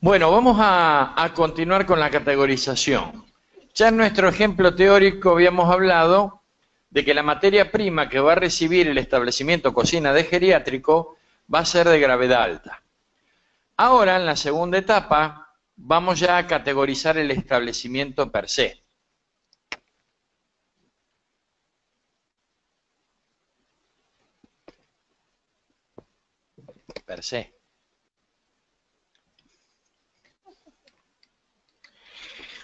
Bueno, vamos a continuar con la categorización. Ya en nuestro ejemplo teórico habíamos hablado de que la materia prima que va a recibir el establecimiento cocina de geriátrico va a ser de gravedad alta. Ahora, en la segunda etapa, vamos ya a categorizar el establecimiento per se. Per se.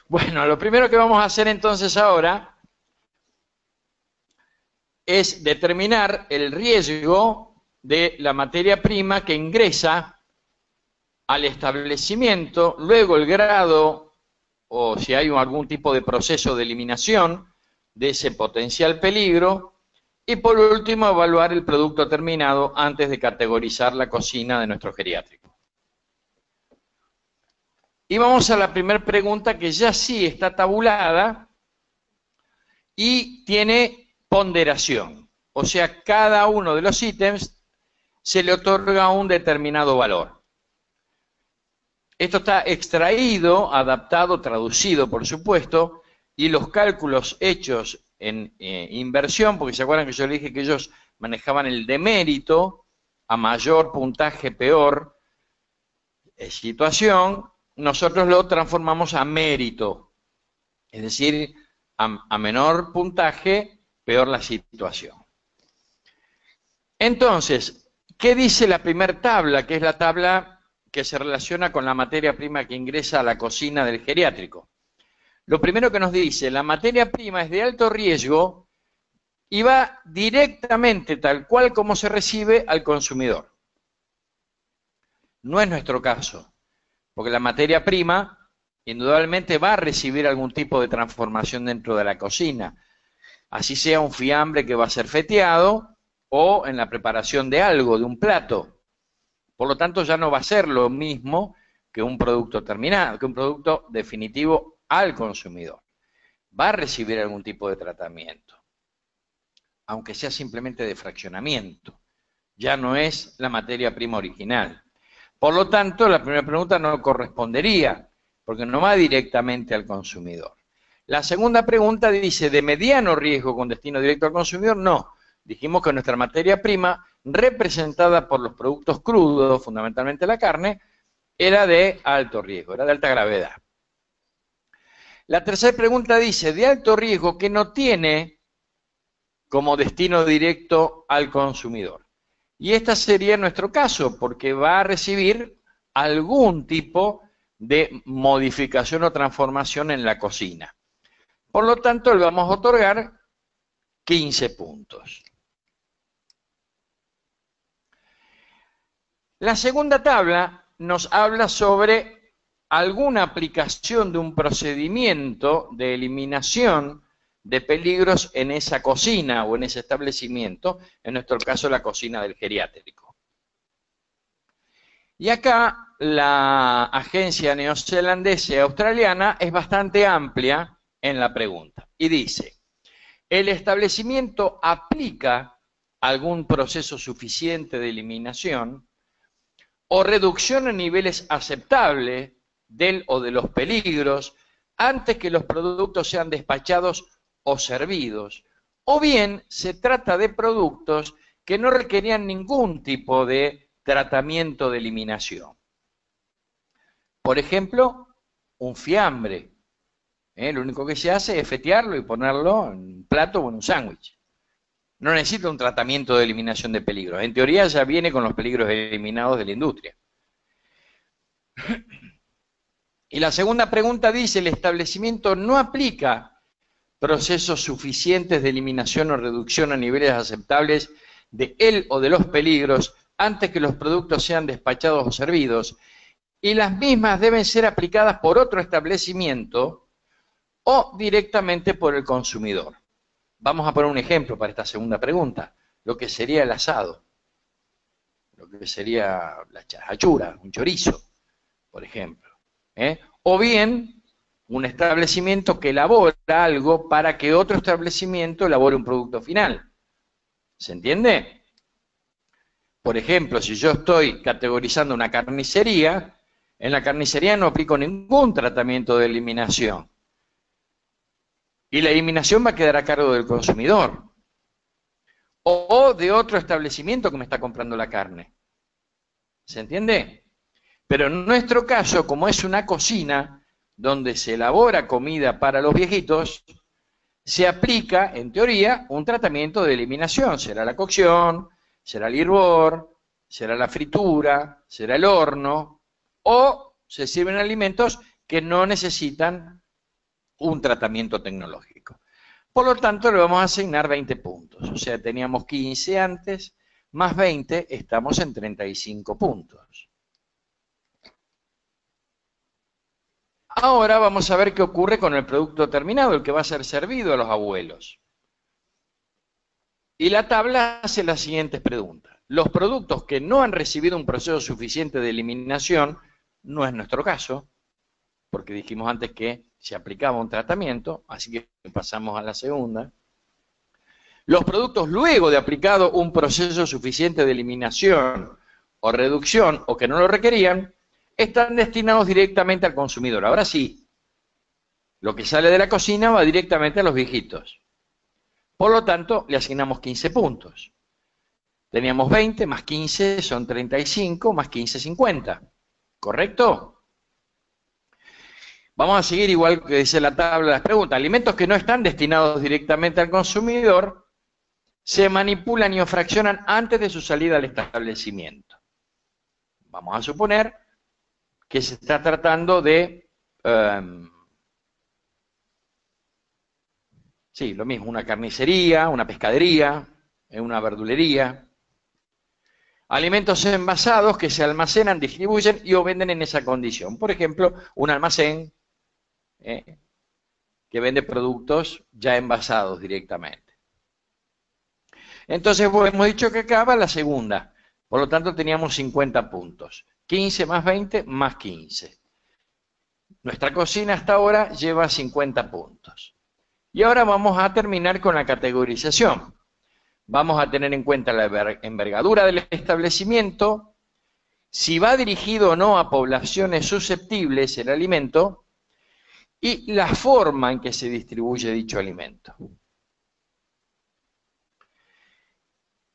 Bueno, lo primero que vamos a hacer entonces ahora es determinar el riesgo de la materia prima que ingresa al establecimiento, luego el grado o si hay algún tipo de proceso de eliminación de ese potencial peligro y por último evaluar el producto terminado antes de categorizar la cocina de nuestro geriátrico. Y vamos a la primera pregunta que ya sí está tabulada y tiene ponderación. O sea, cada uno de los ítems se le otorga un determinado valor. Esto está extraído, adaptado, traducido, por supuesto, y los cálculos hechos en inversión, porque se acuerdan que yo les dije que ellos manejaban el demérito, a mayor puntaje, peor situación, nosotros lo transformamos a mérito, es decir, a menor puntaje, peor la situación. Entonces, ¿qué dice la primera tabla? Que es la tabla que se relaciona con la materia prima que ingresa a la cocina del geriátrico. Lo primero que nos dice, la materia prima es de alto riesgo y va directamente, tal cual como se recibe, al consumidor. No es nuestro caso. Porque la materia prima, indudablemente, va a recibir algún tipo de transformación dentro de la cocina. Así sea un fiambre que va a ser feteado o en la preparación de algo, de un plato. Por lo tanto, ya no va a ser lo mismo que un producto terminado, que un producto definitivo al consumidor. Va a recibir algún tipo de tratamiento, aunque sea simplemente de fraccionamiento. Ya no es la materia prima original. Por lo tanto, la primera pregunta no correspondería, porque no va directamente al consumidor. La segunda pregunta dice, ¿de mediano riesgo con destino directo al consumidor? No. Dijimos que nuestra materia prima, representada por los productos crudos, fundamentalmente la carne, era de alto riesgo, era de alta gravedad. La tercera pregunta dice, de alto riesgo que no tiene como destino directo al consumidor. Y este sería nuestro caso, porque va a recibir algún tipo de modificación o transformación en la cocina. Por lo tanto, le vamos a otorgar 15 puntos. La segunda tabla nos habla sobre alguna aplicación de un procedimiento de eliminación de peligros en esa cocina o en ese establecimiento, en nuestro caso la cocina del geriátrico. Y acá la agencia neozelandesa y australiana es bastante amplia en la pregunta y dice, ¿el establecimiento aplica algún proceso suficiente de eliminación o reducción a niveles aceptables del o de los peligros antes que los productos sean despachados o servidos, o bien se trata de productos que no requerían ningún tipo de tratamiento de eliminación? Por ejemplo, un fiambre. Lo único que se hace es fetearlo y ponerlo en un plato o en un sándwich. No necesita un tratamiento de eliminación de peligros. En teoría ya viene con los peligros eliminados de la industria. Y la segunda pregunta dice, el establecimiento no aplica procesos suficientes de eliminación o reducción a niveles aceptables de él o de los peligros antes que los productos sean despachados o servidos, y las mismas deben ser aplicadas por otro establecimiento o directamente por el consumidor. Vamos a poner un ejemplo para esta segunda pregunta, lo que sería el asado, lo que sería la achura, un chorizo, por ejemplo. O bien un establecimiento que elabora algo para que otro establecimiento elabore un producto final. ¿Se entiende? Por ejemplo, si yo estoy categorizando una carnicería, En la carnicería no aplico ningún tratamiento de eliminación. Y la eliminación va a quedar a cargo del consumidor. O de otro establecimiento que me está comprando la carne. ¿Se entiende? Pero en nuestro caso, como es una cocina donde se elabora comida para los viejitos, se aplica, en teoría, un tratamiento de eliminación. Será la cocción, será el hervor, será la fritura, será el horno, o se sirven alimentos que no necesitan un tratamiento tecnológico. Por lo tanto, le vamos a asignar 20 puntos. O sea, teníamos 15 antes, más 20, estamos en 35 puntos. Ahora vamos a ver qué ocurre con el producto terminado, el que va a ser servido a los abuelos. Y la tabla hace las siguientes preguntas. Los productos que no han recibido un proceso suficiente de eliminación, no es nuestro caso, porque dijimos antes que se aplicaba un tratamiento, así que pasamos a la segunda. Los productos luego de aplicado un proceso suficiente de eliminación o reducción o que no lo requerían, están destinados directamente al consumidor. Ahora sí, lo que sale de la cocina va directamente a los viejitos. Por lo tanto, le asignamos 15 puntos. Teníamos 20 más 15 son 35, más 15, 50. ¿Correcto? Vamos a seguir igual que dice la tabla de las preguntas. Alimentos que no están destinados directamente al consumidor se manipulan y o fraccionan antes de su salida al establecimiento. Vamos a suponer que se está tratando de, sí, lo mismo, una carnicería, una pescadería, una verdulería. Alimentos envasados que se almacenan, distribuyen y o venden en esa condición. Por ejemplo, un almacén que vende productos ya envasados directamente. Entonces, pues, hemos dicho que acá va la segunda. Por lo tanto, teníamos 50 puntos. 15 más 20 más 15. Nuestra cocina hasta ahora lleva 50 puntos. Y ahora vamos a terminar con la categorización. Vamos a tener en cuenta la envergadura del establecimiento, si va dirigido o no a poblaciones susceptibles el alimento, y la forma en que se distribuye dicho alimento.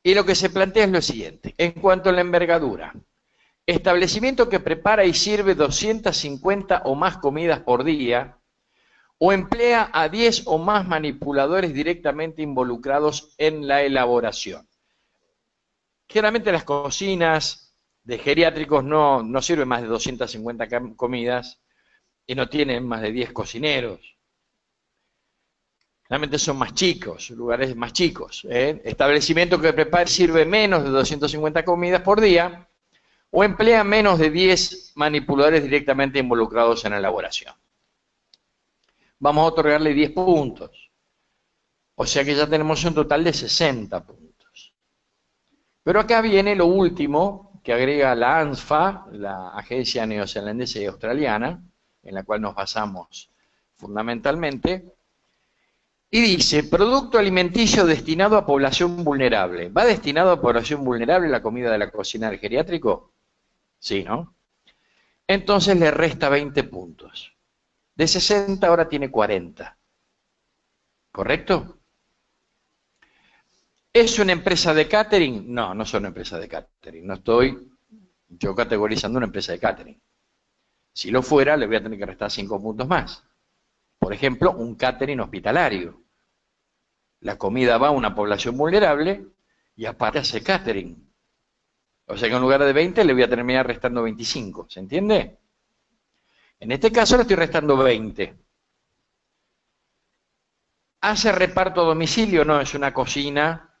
Y lo que se plantea es lo siguiente. En cuanto a la envergadura, establecimiento que prepara y sirve 250 o más comidas por día, o emplea a 10 o más manipuladores directamente involucrados en la elaboración. Generalmente las cocinas de geriátricos no sirven más de 250 comidas y no tienen más de 10 cocineros. Realmente son más chicos, lugares más chicos. Establecimiento que prepara y sirve menos de 250 comidas por día o emplea menos de 10 manipuladores directamente involucrados en la elaboración. Vamos a otorgarle 10 puntos. O sea que ya tenemos un total de 60 puntos. Pero acá viene lo último que agrega la ANSFA, la Agencia Neozelandesa y Australiana, en la cual nos basamos fundamentalmente, y dice, producto alimenticio destinado a población vulnerable. ¿Va destinado a población vulnerable la comida de la cocina del geriátrico? Sí, ¿no? Entonces le resta 20 puntos. De 60 ahora tiene 40. ¿Correcto? ¿Es una empresa de catering? No, no son una empresa de catering. No estoy yo categorizando una empresa de catering. Si lo fuera, le voy a tener que restar 5 puntos más. Por ejemplo, un catering hospitalario. La comida va a una población vulnerable y aparte hace catering. O sea que en lugar de 20 le voy a terminar restando 25. ¿Se entiende? En este caso le estoy restando 20. ¿Hace reparto a domicilio? No, es una cocina.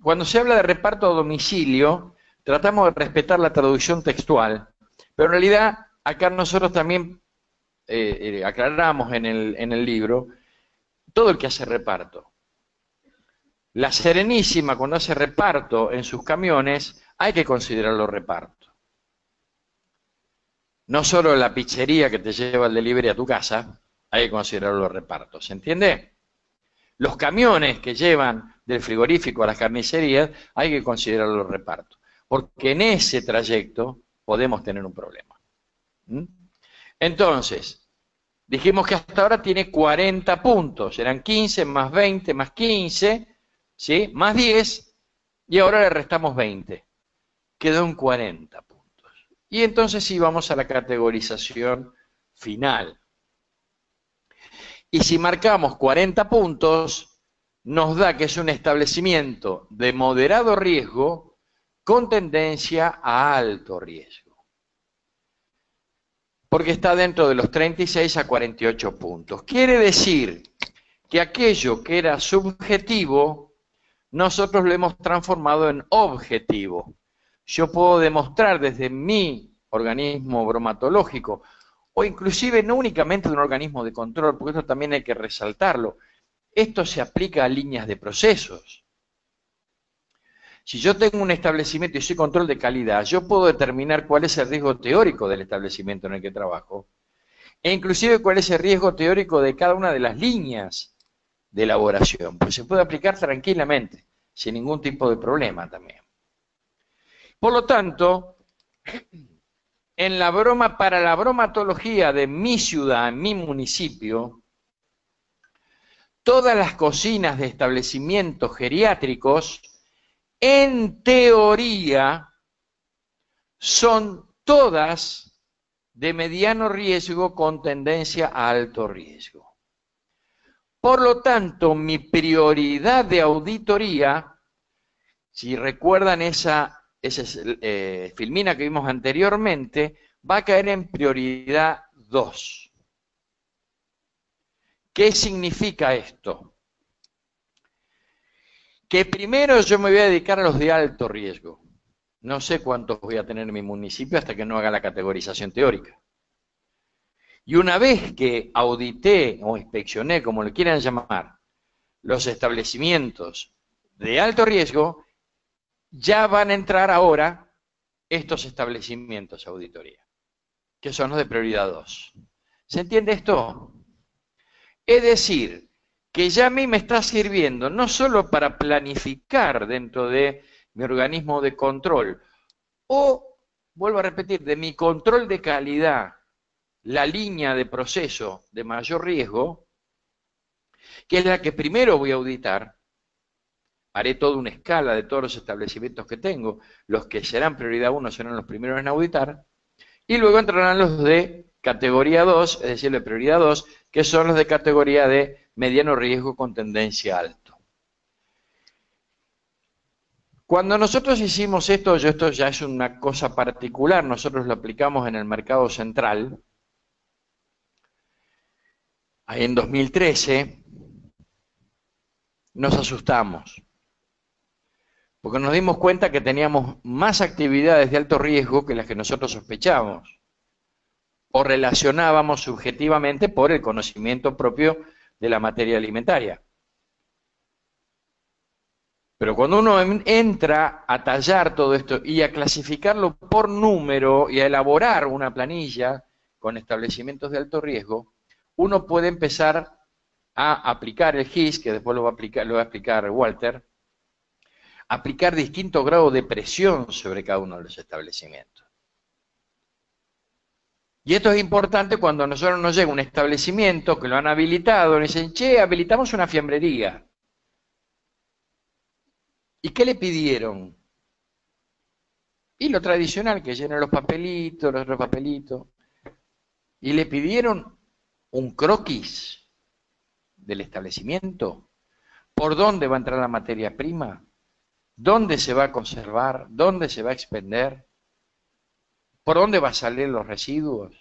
Cuando se habla de reparto a domicilio, tratamos de respetar la traducción textual. Pero en realidad, acá nosotros también aclaramos en el libro todo el que hace reparto. La Serenísima, cuando hace reparto en sus camiones, hay que considerarlo reparto. No solo la pizzería que te lleva el delivery a tu casa, hay que considerarlo reparto. ¿Se entiende? Los camiones que llevan del frigorífico a las carnicerías, hay que considerarlo reparto. Porque en ese trayecto podemos tener un problema. ¿Mm? Entonces, dijimos que hasta ahora tiene 40 puntos. Eran 15 más 20 más 15, ¿sí? Más 10, y ahora le restamos 20. Quedó en 40 puntos. Y entonces sí vamos a la categorización final. Y si marcamos 40 puntos, nos da que es un establecimiento de moderado riesgo con tendencia a alto riesgo. Porque está dentro de los 36 a 48 puntos. Quiere decir que aquello que era subjetivo, nosotros lo hemos transformado en objetivo. Yo puedo demostrar desde mi organismo bromatológico, o inclusive no únicamente de un organismo de control, porque esto también hay que resaltarlo, esto se aplica a líneas de procesos. Si yo tengo un establecimiento y soy control de calidad, yo puedo determinar cuál es el riesgo teórico del establecimiento en el que trabajo, e inclusive cuál es el riesgo teórico de cada una de las líneas de elaboración, pues se puede aplicar tranquilamente, sin ningún tipo de problema también. Por lo tanto, en la broma, para la bromatología de mi ciudad, en mi municipio, todas las cocinas de establecimientos geriátricos, en teoría, son todas de mediano riesgo con tendencia a alto riesgo. Por lo tanto, mi prioridad de auditoría, si recuerdan esa filmina que vimos anteriormente, va a caer en prioridad 2. ¿Qué significa esto? Que primero yo me voy a dedicar a los de alto riesgo. No sé cuántos voy a tener en mi municipio hasta que no haga la categorización teórica. Y una vez que audité o inspeccioné, como le quieran llamar, los establecimientos de alto riesgo, ya van a entrar ahora estos establecimientos a auditoría, que son los de prioridad 2. ¿Se entiende esto? Es decir, que ya a mí me está sirviendo no solo para planificar dentro de mi organismo de control, o, vuelvo a repetir, de mi control de calidad, la línea de proceso de mayor riesgo, que es la que primero voy a auditar. Haré toda una escala de todos los establecimientos que tengo. Los que serán prioridad 1 serán los primeros en auditar. Y luego entrarán los de categoría 2, es decir, de prioridad 2, que son los de categoría de mediano riesgo con tendencia alto. Cuando nosotros hicimos esto ya es una cosa particular, nosotros lo aplicamos en el mercado central, ahí en 2013, nos asustamos, porque nos dimos cuenta que teníamos más actividades de alto riesgo que las que nosotros sospechábamos, o relacionábamos subjetivamente por el conocimiento propio de la materia alimentaria. Pero cuando uno entra a tallar todo esto y a clasificarlo por número y a elaborar una planilla con establecimientos de alto riesgo, uno puede empezar a aplicar el GIS, que después lo va a explicar Walter, aplicar distintos grados de presión sobre cada uno de los establecimientos. Y esto es importante cuando a nosotros nos llega un establecimiento que lo han habilitado, y dicen, che, habilitamos una fiambrería. ¿Y qué le pidieron? Y lo tradicional, que llenen los papelitos, los otros papelitos. Y le pidieron un croquis del establecimiento. ¿Por dónde va a entrar la materia prima? ¿Dónde se va a conservar? ¿Dónde se va a expender? ¿Por dónde va a salir los residuos?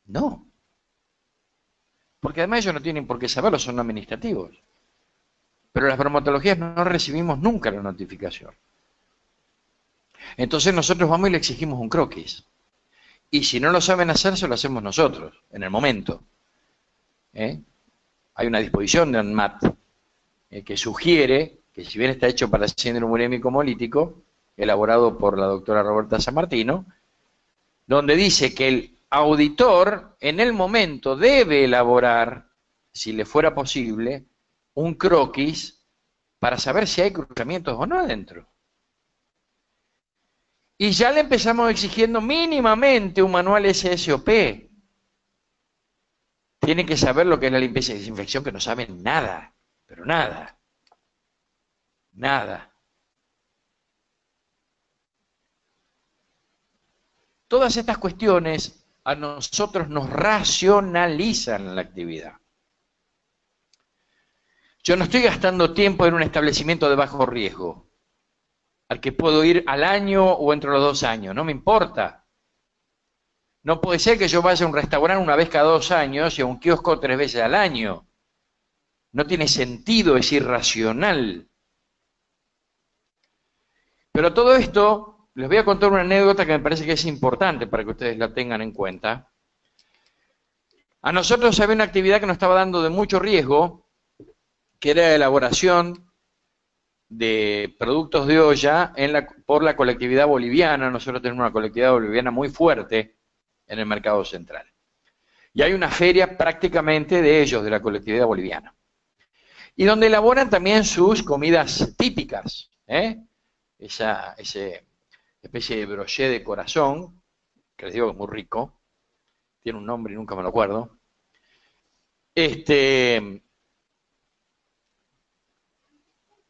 No. Porque además ellos no tienen por qué saberlo, son administrativos. Pero las bromatologías no recibimos nunca la notificación. Entonces nosotros vamos y le exigimos un croquis. Y si no lo saben hacer, se lo hacemos nosotros, en el momento. Hay una disposición de ANMAT que sugiere que si bien está hecho para síndrome urémico hemolítico, elaborado por la doctora Roberta Sammartino, donde dice que el auditor en el momento debe elaborar, si le fuera posible, un croquis para saber si hay cruzamientos o no adentro. Y ya le empezamos exigiendo mínimamente un manual SSOP. Tienen que saber lo que es la limpieza y desinfección, que no saben nada, pero nada, nada. Todas estas cuestiones a nosotros nos racionalizan la actividad. Yo no estoy gastando tiempo en un establecimiento de bajo riesgo, al que puedo ir al año o entre los 2 años, no me importa. No puede ser que yo vaya a un restaurante una vez cada 2 años y a un kiosco 3 veces al año. No tiene sentido, es irracional. Pero todo esto, les voy a contar una anécdota que me parece que es importante para que ustedes la tengan en cuenta. A nosotros había una actividad que nos estaba dando de mucho riesgo, que era la elaboración de productos de olla por la colectividad boliviana. Nosotros tenemos una colectividad boliviana muy fuerte en el mercado central. Y hay una feria prácticamente de ellos, de la colectividad boliviana. Y donde elaboran también sus comidas típicas, esa especie de brochet de corazón, que les digo que es muy rico, tiene un nombre y nunca me lo acuerdo.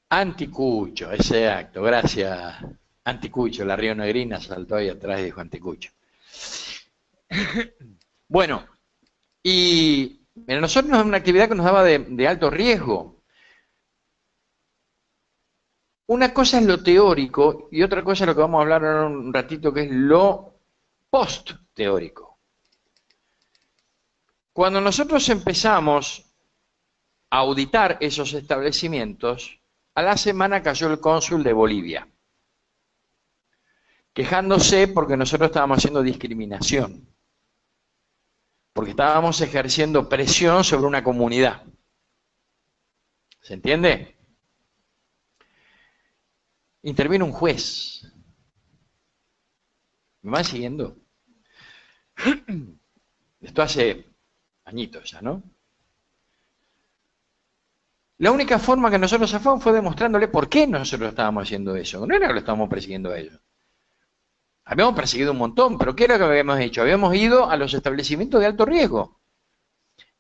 Anticucho, exacto, gracias. Anticucho, la Río Negrina saltó ahí atrás y dijo Anticucho. Bueno, y nosotros es una actividad que nos daba de alto riesgo. Una cosa es lo teórico y otra cosa es lo que vamos a hablar ahora un ratito, que es lo post-teórico. Cuando nosotros empezamos a auditar esos establecimientos, a la semana cayó el cónsul de Bolivia, quejándose porque nosotros estábamos haciendo discriminación, porque estábamos ejerciendo presión sobre una comunidad. ¿Se entiende? Intervino un juez. ¿Me van siguiendo? Esto hace añitos ya, ¿no? La única forma que nosotros zafamos fue demostrándole por qué nosotros estábamos haciendo eso. No era que lo estábamos persiguiendo a ellos. Habíamos perseguido un montón, pero ¿qué era lo que habíamos hecho? Habíamos ido a los establecimientos de alto riesgo.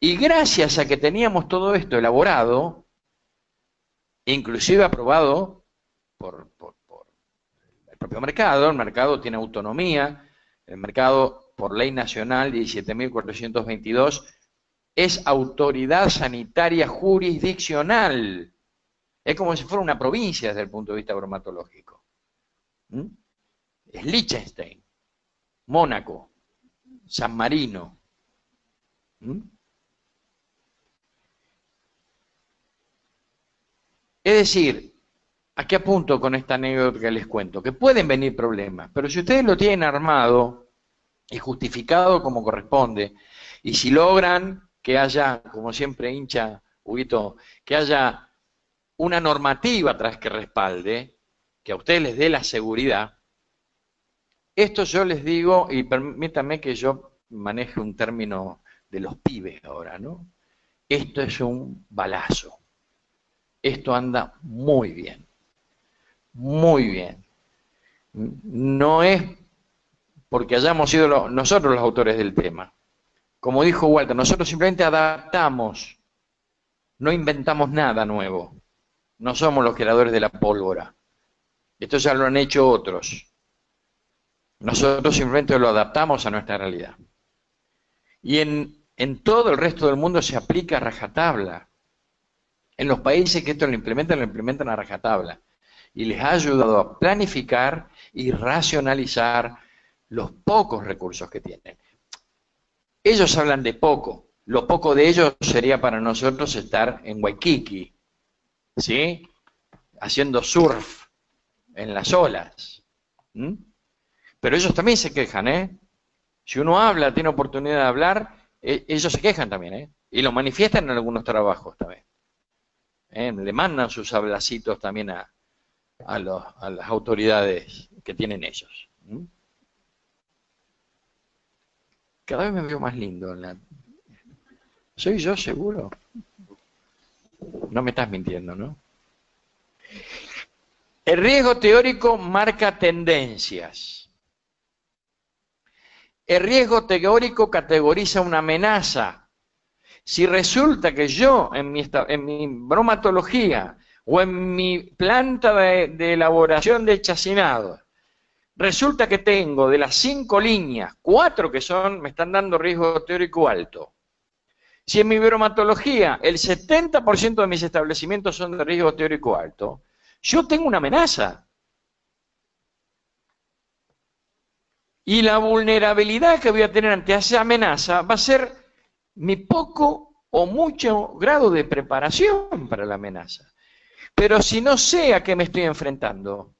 Y gracias a que teníamos todo esto elaborado, inclusive aprobado por el propio mercado, el mercado tiene autonomía, el mercado por ley nacional 17.422 es autoridad sanitaria jurisdiccional. Es como si fuera una provincia desde el punto de vista bromatológico. Es Liechtenstein, Mónaco, San Marino. Es decir, ¿a qué apunto con esta anécdota que les cuento? Que pueden venir problemas, pero si ustedes lo tienen armado y justificado como corresponde, y si logran que haya, como siempre hincha Huguito, que haya una normativa tras que respalde, que a ustedes les dé la seguridad, esto yo les digo, y permítanme que yo maneje un término de los pibes ahora, ¿no? Esto es un balazo. Esto anda muy bien. Muy bien. No es porque hayamos sido nosotros los autores del tema. Como dijo Walter, nosotros simplemente adaptamos, no inventamos nada nuevo. No somos los creadores de la pólvora. Esto ya lo han hecho otros. Nosotros simplemente lo adaptamos a nuestra realidad. Y en todo el resto del mundo se aplica a rajatabla. En los países que esto lo implementan a rajatabla. Y les ha ayudado a planificar y racionalizar los pocos recursos que tienen. Ellos hablan de poco. Lo poco de ellos sería para nosotros estar en Waikiki, ¿sí? Haciendo surf en las olas. Pero ellos también se quejan, ¿eh? Si uno habla, tiene oportunidad de hablar, ellos se quejan también, ¿eh? Y lo manifiestan en algunos trabajos también. Le mandan sus hablacitos también a las autoridades que tienen ellos. Cada vez me veo más lindo. ¿Soy yo seguro? No me estás mintiendo, ¿no? El riesgo teórico marca tendencias. El riesgo teórico categoriza una amenaza. Si resulta que yo, en mi bromatología o en mi planta de elaboración de chacinado, resulta que tengo de las 5 líneas, 4 que me están dando riesgo teórico alto. Si en mi bromatología el 70% de mis establecimientos son de riesgo teórico alto, yo tengo una amenaza. Y la vulnerabilidad que voy a tener ante esa amenaza va a ser mi poco o mucho grado de preparación para la amenaza. Pero si no sé a qué me estoy enfrentando,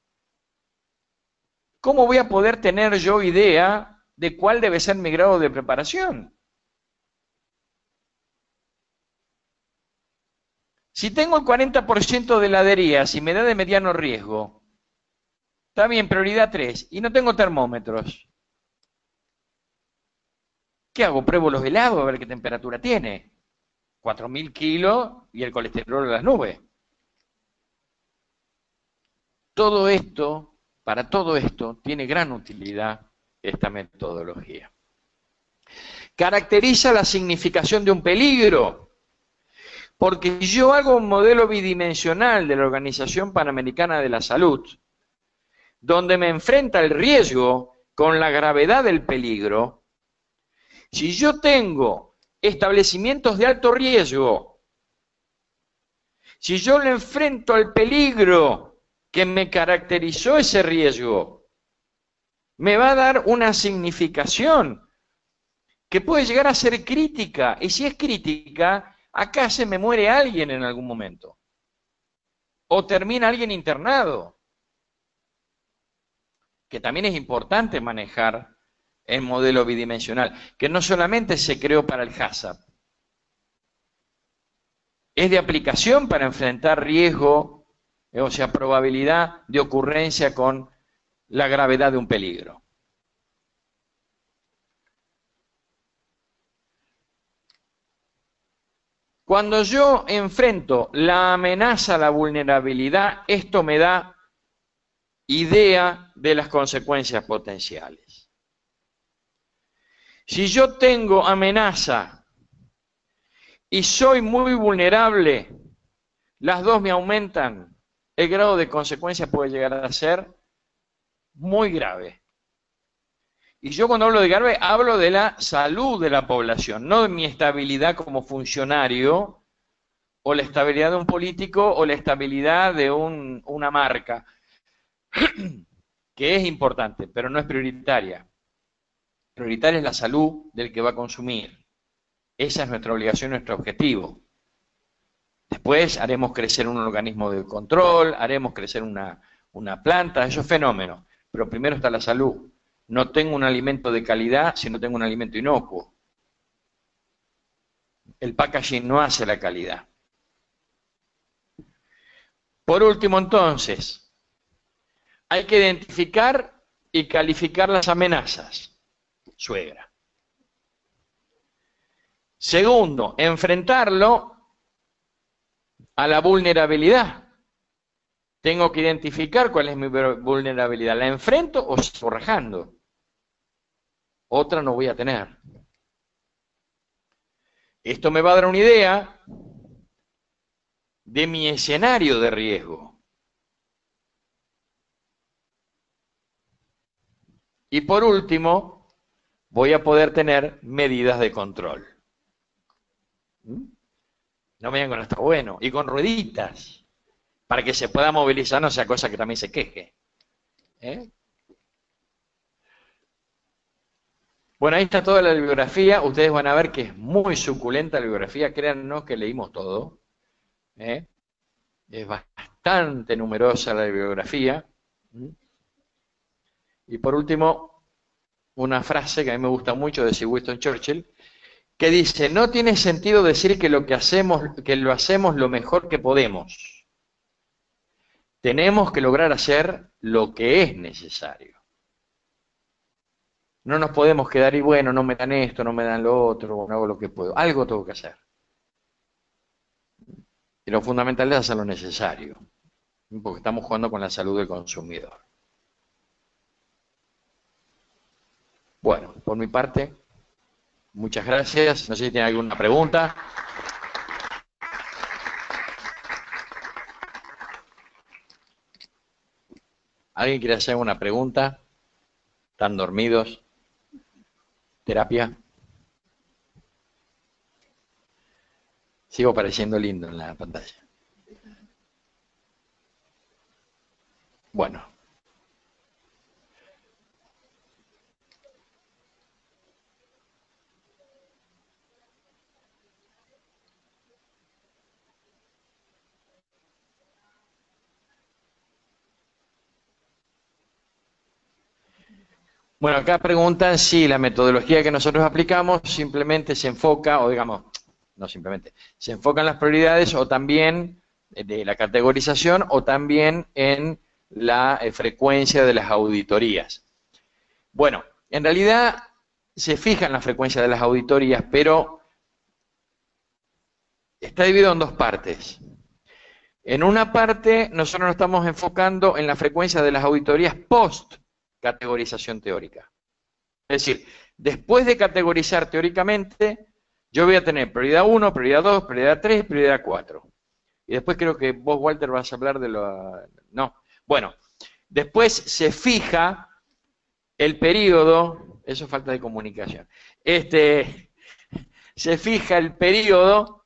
¿cómo voy a poder tener yo idea de cuál debe ser mi grado de preparación? Si tengo el 40% de heladerías y me da de mediano riesgo, está bien, prioridad 3, y no tengo termómetros, ¿qué hago? Pruebo los helados a ver qué temperatura tiene. 4.000 kilos y el colesterol a las nubes. Para todo esto, tiene gran utilidad esta metodología. Caracteriza la significación de un peligro, porque si yo hago un modelo bidimensional de la Organización Panamericana de la Salud, donde me enfrenta el riesgo con la gravedad del peligro, si yo tengo establecimientos de alto riesgo, si yo le enfrento al peligro que me caracterizó ese riesgo, me va a dar una significación que puede llegar a ser crítica, y si es crítica, acá se me muere alguien en algún momento, o termina alguien internado, que también es importante manejar el modelo bidimensional, que no solamente se creó para el HACCP, es de aplicación para enfrentar riesgo, o sea, probabilidad de ocurrencia con la gravedad de un peligro. Cuando yo enfrento la amenaza a la vulnerabilidad, esto me da idea de las consecuencias potenciales. Si yo tengo amenaza y soy muy vulnerable, las dos me aumentan, el grado de consecuencia puede llegar a ser muy grave. Y yo cuando hablo de grave, hablo de la salud de la población, no de mi estabilidad como funcionario, o la estabilidad de un político, o la estabilidad de una marca, que es importante, pero no es prioritaria. Prioritaria es la salud del que va a consumir. Esa es nuestra obligación, nuestro objetivo. Después haremos crecer un organismo de control, haremos crecer una planta, eso es fenómeno. Pero primero está la salud. No tengo un alimento de calidad si no tengo un alimento inocuo. El packaging no hace la calidad. Por último, entonces, hay que identificar y calificar las amenazas. Suegra. Segundo, enfrentarlo a la vulnerabilidad. Tengo que identificar cuál es mi vulnerabilidad. ¿La enfrento o sigo rajando? Otra no voy a tener. Esto me va a dar una idea de mi escenario de riesgo. Y por último, voy a poder tener medidas de control. No me digan con esto, bueno, y con rueditas, para que se pueda movilizar, no sea cosa que también se queje. Bueno, ahí está toda la bibliografía, ustedes van a ver que es muy suculenta la bibliografía, créannos que leímos todo. Es bastante numerosa la bibliografía. Y por último, una frase que a mí me gusta mucho de Sir Winston Churchill, que dice, no tiene sentido decir que lo hacemos lo mejor que podemos. Tenemos que lograr hacer lo que es necesario. No nos podemos quedar y bueno, no me dan esto, no me dan lo otro, no hago lo que puedo. Algo tengo que hacer. Y lo fundamental es hacer lo necesario. porque estamos jugando con la salud del consumidor. Bueno, por mi parte, muchas gracias. No sé si tiene alguna pregunta. ¿Alguien quiere hacer una pregunta? ¿Están dormidos? ¿Terapia? Sigo pareciendo lindo en la pantalla. Bueno. Bueno, acá preguntan si la metodología que nosotros aplicamos simplemente se enfoca, o digamos, no simplemente, se enfoca en las prioridades o también de la categorización o también en la frecuencia de las auditorías. Bueno, en realidad se fija en la frecuencia de las auditorías, pero está dividido en dos partes. En una parte, nosotros nos estamos enfocando en la frecuencia de las auditorías post-categorización teórica. Es decir, después de categorizar teóricamente, yo voy a tener prioridad 1, prioridad 2, prioridad 3, prioridad 4. Y después creo que vos, Walter, vas a hablar de lo... No. Bueno, después se fija el periodo, eso es falta de comunicación, se fija el periodo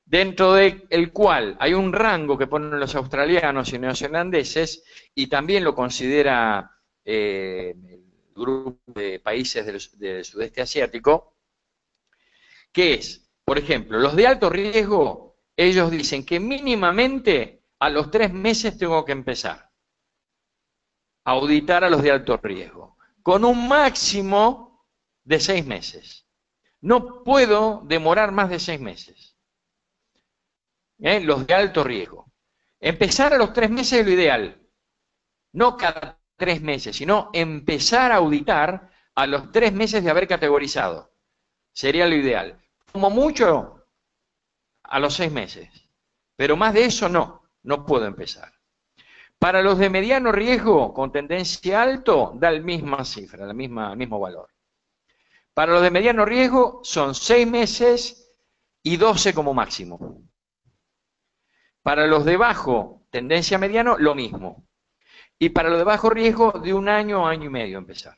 dentro del cual hay un rango que ponen los australianos y neozelandeses, y también lo considera el grupo de países del sudeste asiático, que es, por ejemplo, los de alto riesgo, ellos dicen que mínimamente a los 3 meses tengo que empezar a auditar a los de alto riesgo, con un máximo de 6 meses. No puedo demorar más de 6 meses. Los de alto riesgo. Empezar a los 3 meses es lo ideal. No cada 3 meses, sino empezar a auditar a los 3 meses de haber categorizado. Sería lo ideal. Como mucho, a los 6 meses. Pero más de eso no puedo empezar. Para los de mediano riesgo, con tendencia alto, da la misma cifra, el mismo valor. Para los de mediano riesgo son 6 meses y 12 como máximo. Para los de bajo, tendencia mediano, lo mismo. Y para los de bajo riesgo, de 1 año a 1 año y medio empezar.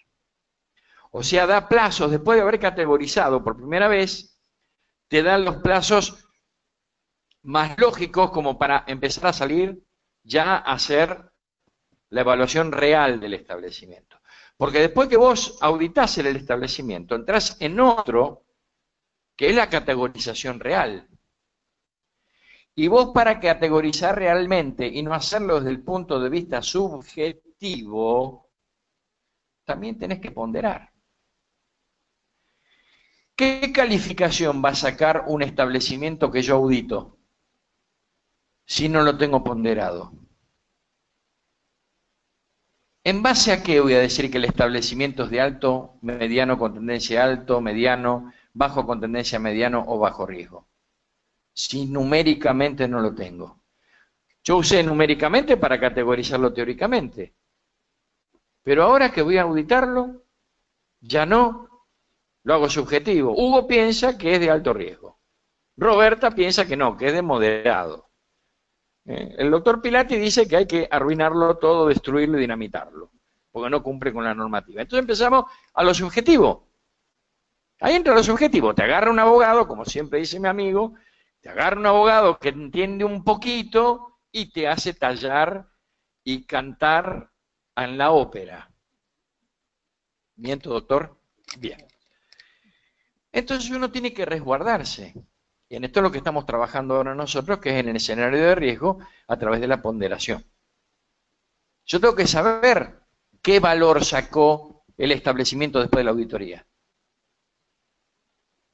O sea, da plazos, después de haber categorizado por primera vez, te dan los plazos más lógicos como para empezar a salir ya a hacer la evaluación real del establecimiento. Porque después que vos auditás el establecimiento, entrás en otro, que es la categorización real. Y vos, para categorizar realmente y no hacerlo desde el punto de vista subjetivo, también tenés que ponderar. ¿Qué calificación va a sacar un establecimiento que yo audito si no lo tengo ponderado? ¿En base a qué voy a decir que el establecimiento es de alto, mediano con tendencia alto, mediano, bajo con tendencia mediano o bajo riesgo? Si numéricamente no lo tengo. Yo usé numéricamente para categorizarlo teóricamente. Pero ahora que voy a auditarlo, ya no, lo hago subjetivo. Hugo piensa que es de alto riesgo. Roberta piensa que no, que es de moderado. El doctor Pilati dice que hay que arruinarlo todo, destruirlo y dinamitarlo, porque no cumple con la normativa. Entonces empezamos a lo subjetivo. Ahí entra lo subjetivo. Te agarra un abogado, como siempre dice mi amigo, te agarra un abogado que entiende un poquito y te hace tallar y cantar en la ópera. ¿Miento, doctor? Bien. Entonces uno tiene que resguardarse. Y en esto es lo que estamos trabajando ahora nosotros, que es en el escenario de riesgo a través de la ponderación. Yo tengo que saber qué valor sacó el establecimiento después de la auditoría.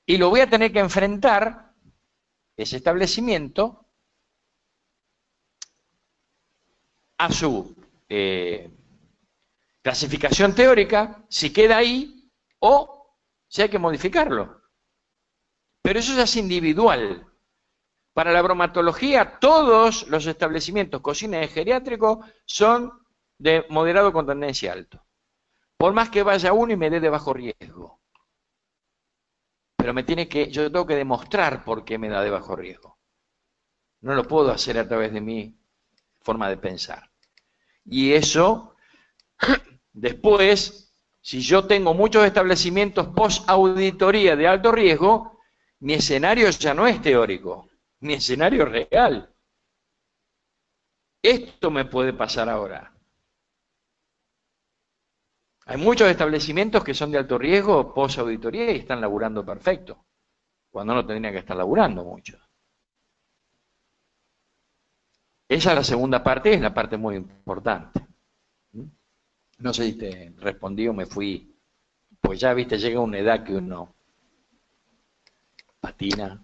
Y lo voy a tener que enfrentar, ese establecimiento, a su clasificación teórica, si queda ahí, o si hay que modificarlo. Pero eso ya es individual. Para la bromatología, todos los establecimientos cocina y geriátricos son de moderado con tendencia alto. Por más que vaya uno y me dé de bajo riesgo. Pero yo tengo que demostrar por qué me da de bajo riesgo. No lo puedo hacer a través de mi forma de pensar. Y eso, después, si yo tengo muchos establecimientos post-auditoría de alto riesgo, mi escenario ya no es teórico, mi escenario es real. Esto me puede pasar ahora. Hay muchos establecimientos que son de alto riesgo post-auditoría y están laburando perfecto, cuando no tendrían que estar laburando mucho. Esa es la segunda parte, es la parte muy importante. No sé si te respondí o me fui, pues ya, viste, llega una edad que uno patina.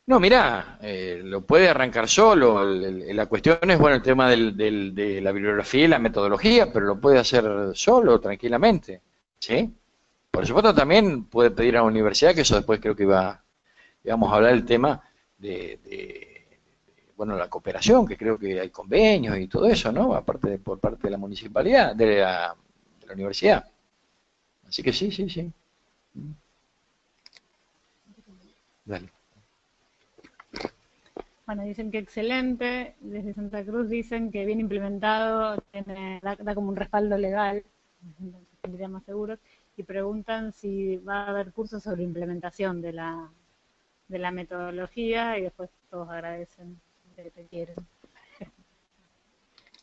No, mirá, lo puede arrancar solo. La cuestión es, bueno, el tema de la bibliografía y la metodología, pero lo puede hacer solo, tranquilamente. ¿Sí? Por supuesto, también puede pedir a la universidad, que eso después creo que íbamos a hablar del tema bueno, la cooperación, que creo que hay convenios y todo eso, ¿no? Aparte por parte de la municipalidad, de la universidad. Así que sí, sí, sí. Dale. Bueno, dicen que excelente, desde Santa Cruz dicen que bien implementado, da como un respaldo legal, entonces tendría más seguros, y preguntan si va a haber cursos sobre implementación de la metodología, y después todos agradecen que te quieren.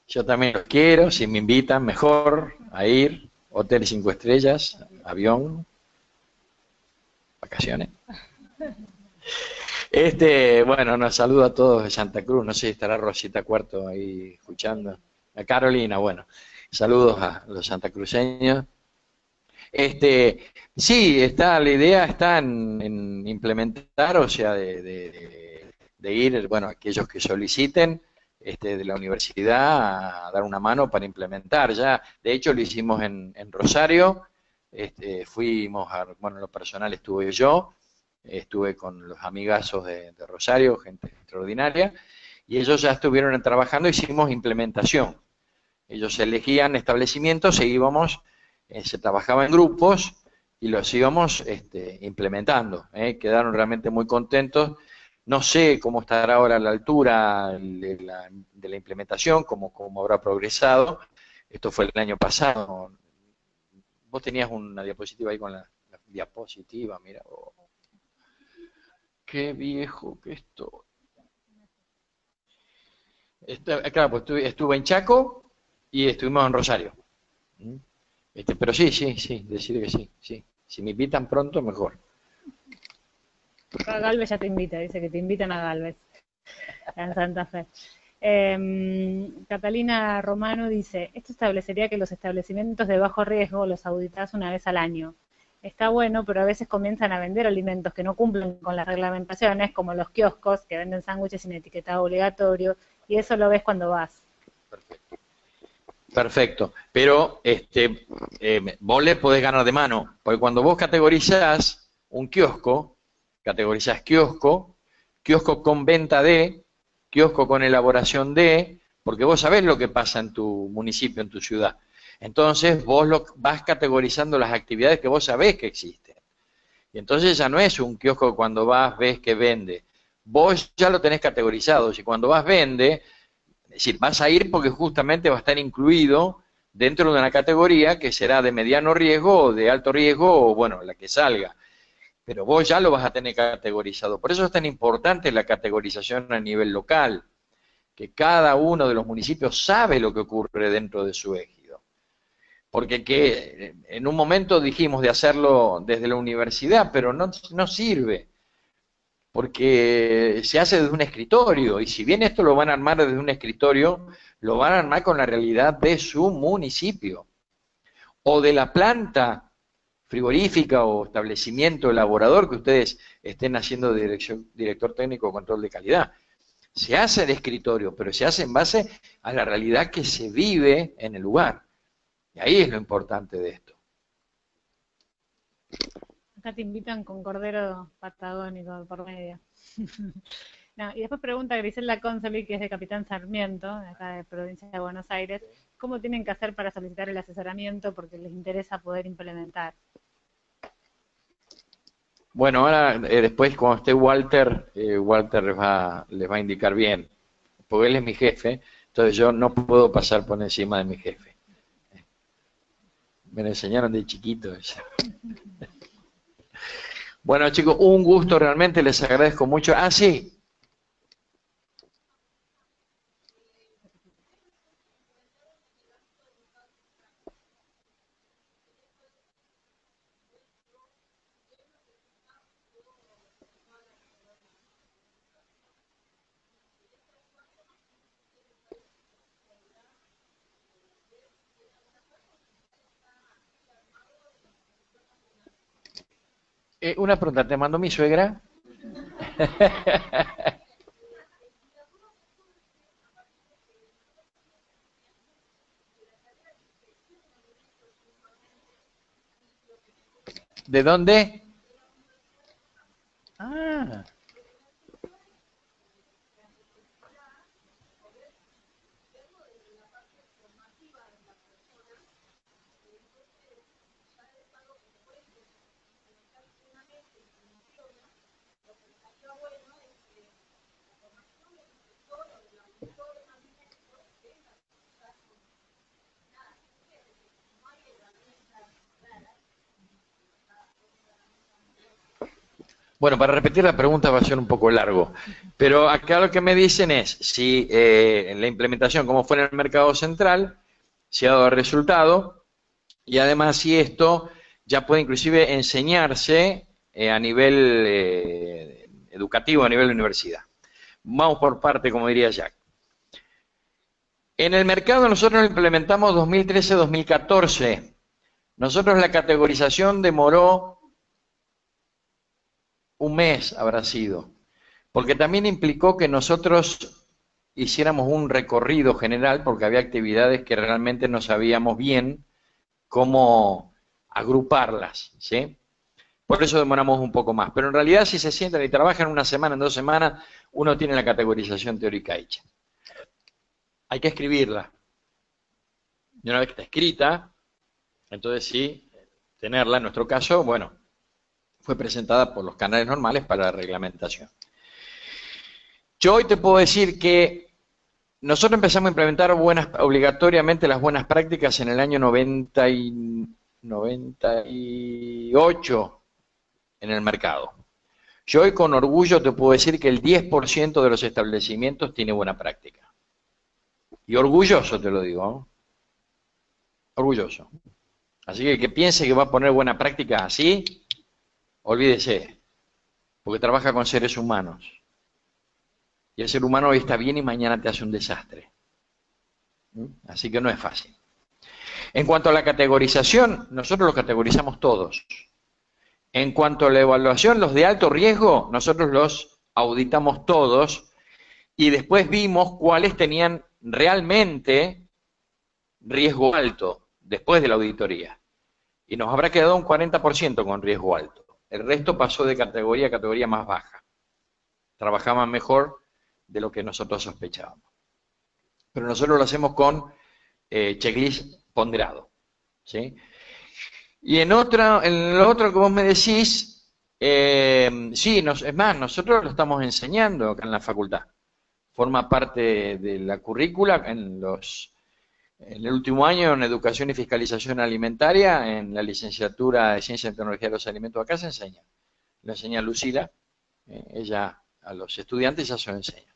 Yo también lo quiero, si me invitan, mejor a ir, hotel 5 estrellas, avión, vacaciones. Bueno, nos saludo a todos de Santa Cruz, no sé si estará Rosita Cuarto ahí escuchando. A Carolina, bueno, saludos a los santacruceños. Sí, la idea está en implementar, o sea, de ir, bueno, aquellos que soliciten de la universidad a dar una mano para implementar. Ya, de hecho, lo hicimos en Rosario, fuimos bueno, en lo personal estuve yo, estuve con los amigazos de Rosario, gente extraordinaria, y ellos ya estuvieron trabajando, hicimos implementación. Ellos elegían establecimientos e íbamos, se trabajaba en grupos y los íbamos implementando. Quedaron realmente muy contentos. No sé cómo estará ahora la altura de la implementación, cómo habrá progresado. Esto fue el año pasado. Vos tenías una diapositiva ahí con la diapositiva, mira. Oh. Qué viejo que esto. Claro, pues estuve en Chaco y estuvimos en Rosario. Pero sí, sí, sí, decir que sí, sí. Si me invitan pronto, mejor. A Galvez ya te invita, dice que te invitan a Galvez, en Santa Fe. Catalina Romano dice, esto establecería que los establecimientos de bajo riesgo los auditás una vez al año. Está bueno, pero a veces comienzan a vender alimentos que no cumplen con las reglamentaciones, como los kioscos que venden sándwiches sin etiquetado obligatorio, y eso lo ves cuando vas. Perfecto. Perfecto, pero vos le podés ganar de mano, porque cuando vos categorizás un kiosco, categorizás kiosco, kiosco con venta de, kiosco con elaboración de, porque vos sabés lo que pasa en tu municipio, en tu ciudad. Entonces vos vas categorizando las actividades que vos sabés que existen. Y entonces ya no es un kiosco cuando vas, ves que vende. Vos ya lo tenés categorizado. Si cuando vas vende, es decir, vas a ir porque justamente va a estar incluido dentro de una categoría que será de mediano riesgo o de alto riesgo o, bueno, la que salga. Pero vos ya lo vas a tener categorizado. Por eso es tan importante la categorización a nivel local, que cada uno de los municipios sabe lo que ocurre dentro de su ejido. Porque en un momento dijimos de hacerlo desde la universidad, pero no sirve. Porque se hace desde un escritorio, y si bien esto lo van a armar desde un escritorio, lo van a armar con la realidad de su municipio, o de la planta frigorífica o establecimiento elaborador que ustedes estén haciendo director técnico o control de calidad. Se hace de escritorio, pero se hace en base a la realidad que se vive en el lugar. Y ahí es lo importante de esto. Acá te invitan con cordero patagónico por medio. No, y después pregunta Griselda Consoli, que es de Capitán Sarmiento, de acá de provincia de Buenos Aires, ¿cómo tienen que hacer para solicitar el asesoramiento porque les interesa poder implementar? Bueno, ahora después cuando esté Walter, Walter les va a indicar bien, porque él es mi jefe, entonces yo no puedo pasar por encima de mi jefe. Me lo enseñaron de chiquito eso. Bueno, chicos, un gusto realmente, les agradezco mucho. Ah, sí. Una pregunta, ¿te mandó mi suegra? ¿De dónde? Ah. Bueno, para repetir la pregunta va a ser un poco largo, pero acá lo que me dicen es si la implementación, como fue en el mercado central, si ha dado resultado, y además si esto ya puede inclusive enseñarse a nivel educativo, a nivel de universidad. Vamos por parte, como diría Jack. En el mercado nosotros lo implementamos 2013-2014. Nosotros la categorización demoró un mes, habrá sido, porque también implicó que nosotros hiciéramos un recorrido general, porque había actividades que realmente no sabíamos bien cómo agruparlas, ¿sí? Por eso demoramos un poco más. Pero en realidad si se sientan y trabajan una semana, en 2 semanas, uno tiene la categorización teórica hecha. Hay que escribirla. Y una vez que está escrita, entonces sí, tenerla, en nuestro caso, bueno, fue presentada por los canales normales para la reglamentación. Yo hoy te puedo decir que nosotros empezamos a implementar obligatoriamente las buenas prácticas en el año 98 en el mercado. Yo hoy con orgullo te puedo decir que el 10% de los establecimientos tiene buena práctica. Y orgulloso te lo digo, ¿no? Orgulloso. Así que el que piense que va a poner buena práctica así, olvídese, porque trabaja con seres humanos. Y el ser humano hoy está bien y mañana te hace un desastre. Así que no es fácil. En cuanto a la categorización, nosotros lo categorizamos todos. En cuanto a la evaluación, los de alto riesgo, nosotros los auditamos todos y después vimos cuáles tenían realmente riesgo alto después de la auditoría. Y nos habrá quedado un 40% con riesgo alto. El resto pasó de categoría a categoría más baja. Trabajaban mejor de lo que nosotros sospechábamos. Pero nosotros lo hacemos con checklist ponderado, ¿sí? Y en lo otro que vos me decís, sí, es más, nosotros lo estamos enseñando acá en la facultad. Forma parte de la currícula en el último año en Educación y Fiscalización Alimentaria, en la licenciatura de Ciencia y Tecnología de los Alimentos, acá se enseña. Lo enseña Lucila, ella a los estudiantes ya se lo enseña.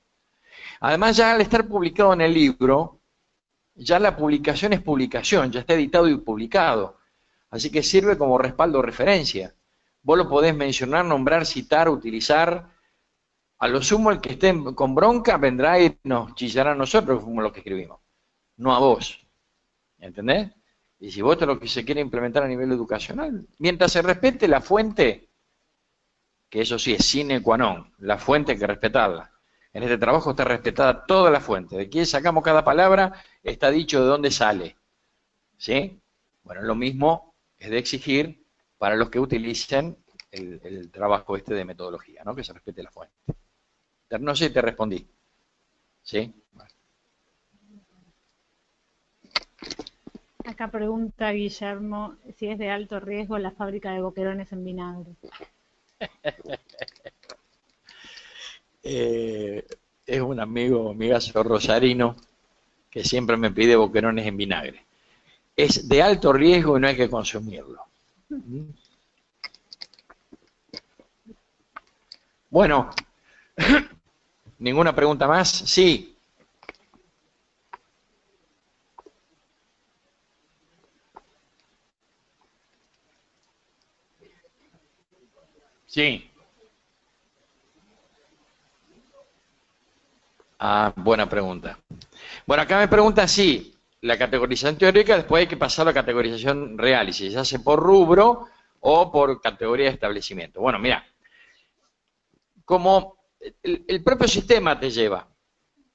Además, ya al estar publicado en el libro, ya la publicación es publicación, ya está editado y publicado. Así que sirve como respaldo o referencia. Vos lo podés mencionar, nombrar, citar, utilizar. A lo sumo, el que esté con bronca vendrá y nos chillará a nosotros, que fuimos los que escribimos, no a vos. ¿Entendés? Y si vos te lo que se quiere implementar a nivel educacional, mientras se respete la fuente, que eso sí es sine qua non, la fuente hay que respetarla. En este trabajo está respetada toda la fuente. De quién sacamos cada palabra, está dicho de dónde sale. ¿Sí? Bueno, lo mismo es de exigir para los que utilicen el trabajo este de metodología, ¿no? Que se respete la fuente. No sé si te respondí. ¿Sí? Vale. Acá pregunta Guillermo si es de alto riesgo la fábrica de boquerones en vinagre. Es un amigazo rosarino, que siempre me pide boquerones en vinagre. Es de alto riesgo y no hay que consumirlo. Bueno, ¿ninguna pregunta más? Sí. Sí. Ah, buena pregunta. Bueno, acá me pregunta si la categorización teórica después hay que pasar a la categorización real, y si se hace por rubro o por categoría de establecimiento. Bueno, mira, como el propio sistema te lleva,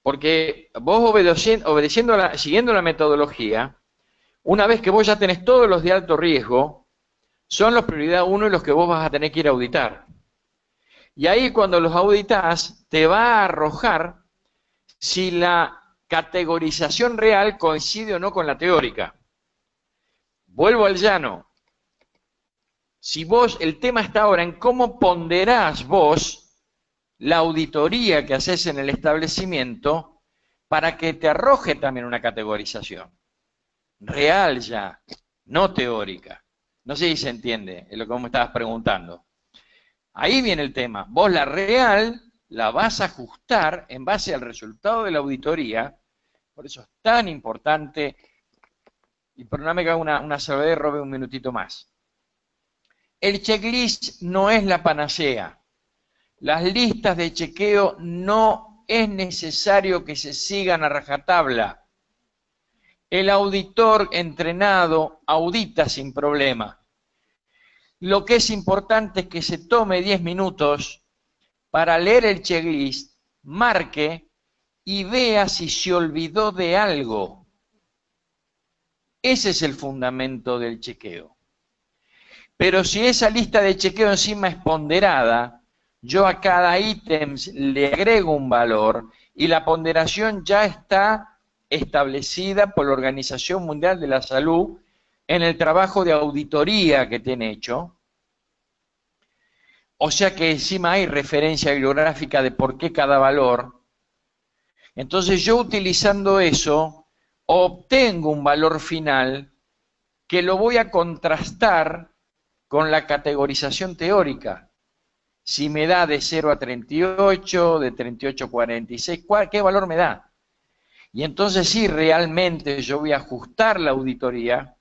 porque vos siguiendo la metodología, una vez que vos ya tenés todos los de alto riesgo, son los prioridad 1 y los que vos vas a tener que ir a auditar. Y ahí cuando los auditas, te va a arrojar si la categorización real coincide o no con la teórica. Vuelvo al llano. Si vos, el tema está ahora en cómo ponderás vos la auditoría que haces en el establecimiento para que te arroje también una categorización real ya, no teórica. No sé si se entiende, es lo que vos me estabas preguntando. Ahí viene el tema. Vos la real la vas a ajustar en base al resultado de la auditoría. Por eso es tan importante. Y perdóname que haga una salvedad y robe un minutito más. El checklist no es la panacea. Las listas de chequeo no es necesario que se sigan a rajatabla. El auditor entrenado audita sin problema. Lo que es importante es que se tome 10 minutos para leer el checklist, marque y vea si se olvidó de algo. Ese es el fundamento del chequeo. Pero si esa lista de chequeo encima es ponderada, yo a cada ítem le agrego un valor y la ponderación ya está establecida por la Organización Mundial de la Salud en el trabajo de auditoría que tiene hecho. O sea que encima hay referencia bibliográfica de por qué cada valor. Entonces yo utilizando eso obtengo un valor final que lo voy a contrastar con la categorización teórica. Si me da de 0 a 38, de 38 a 46, ¿qué valor me da? Y entonces sí, realmente yo voy a ajustar la auditoría,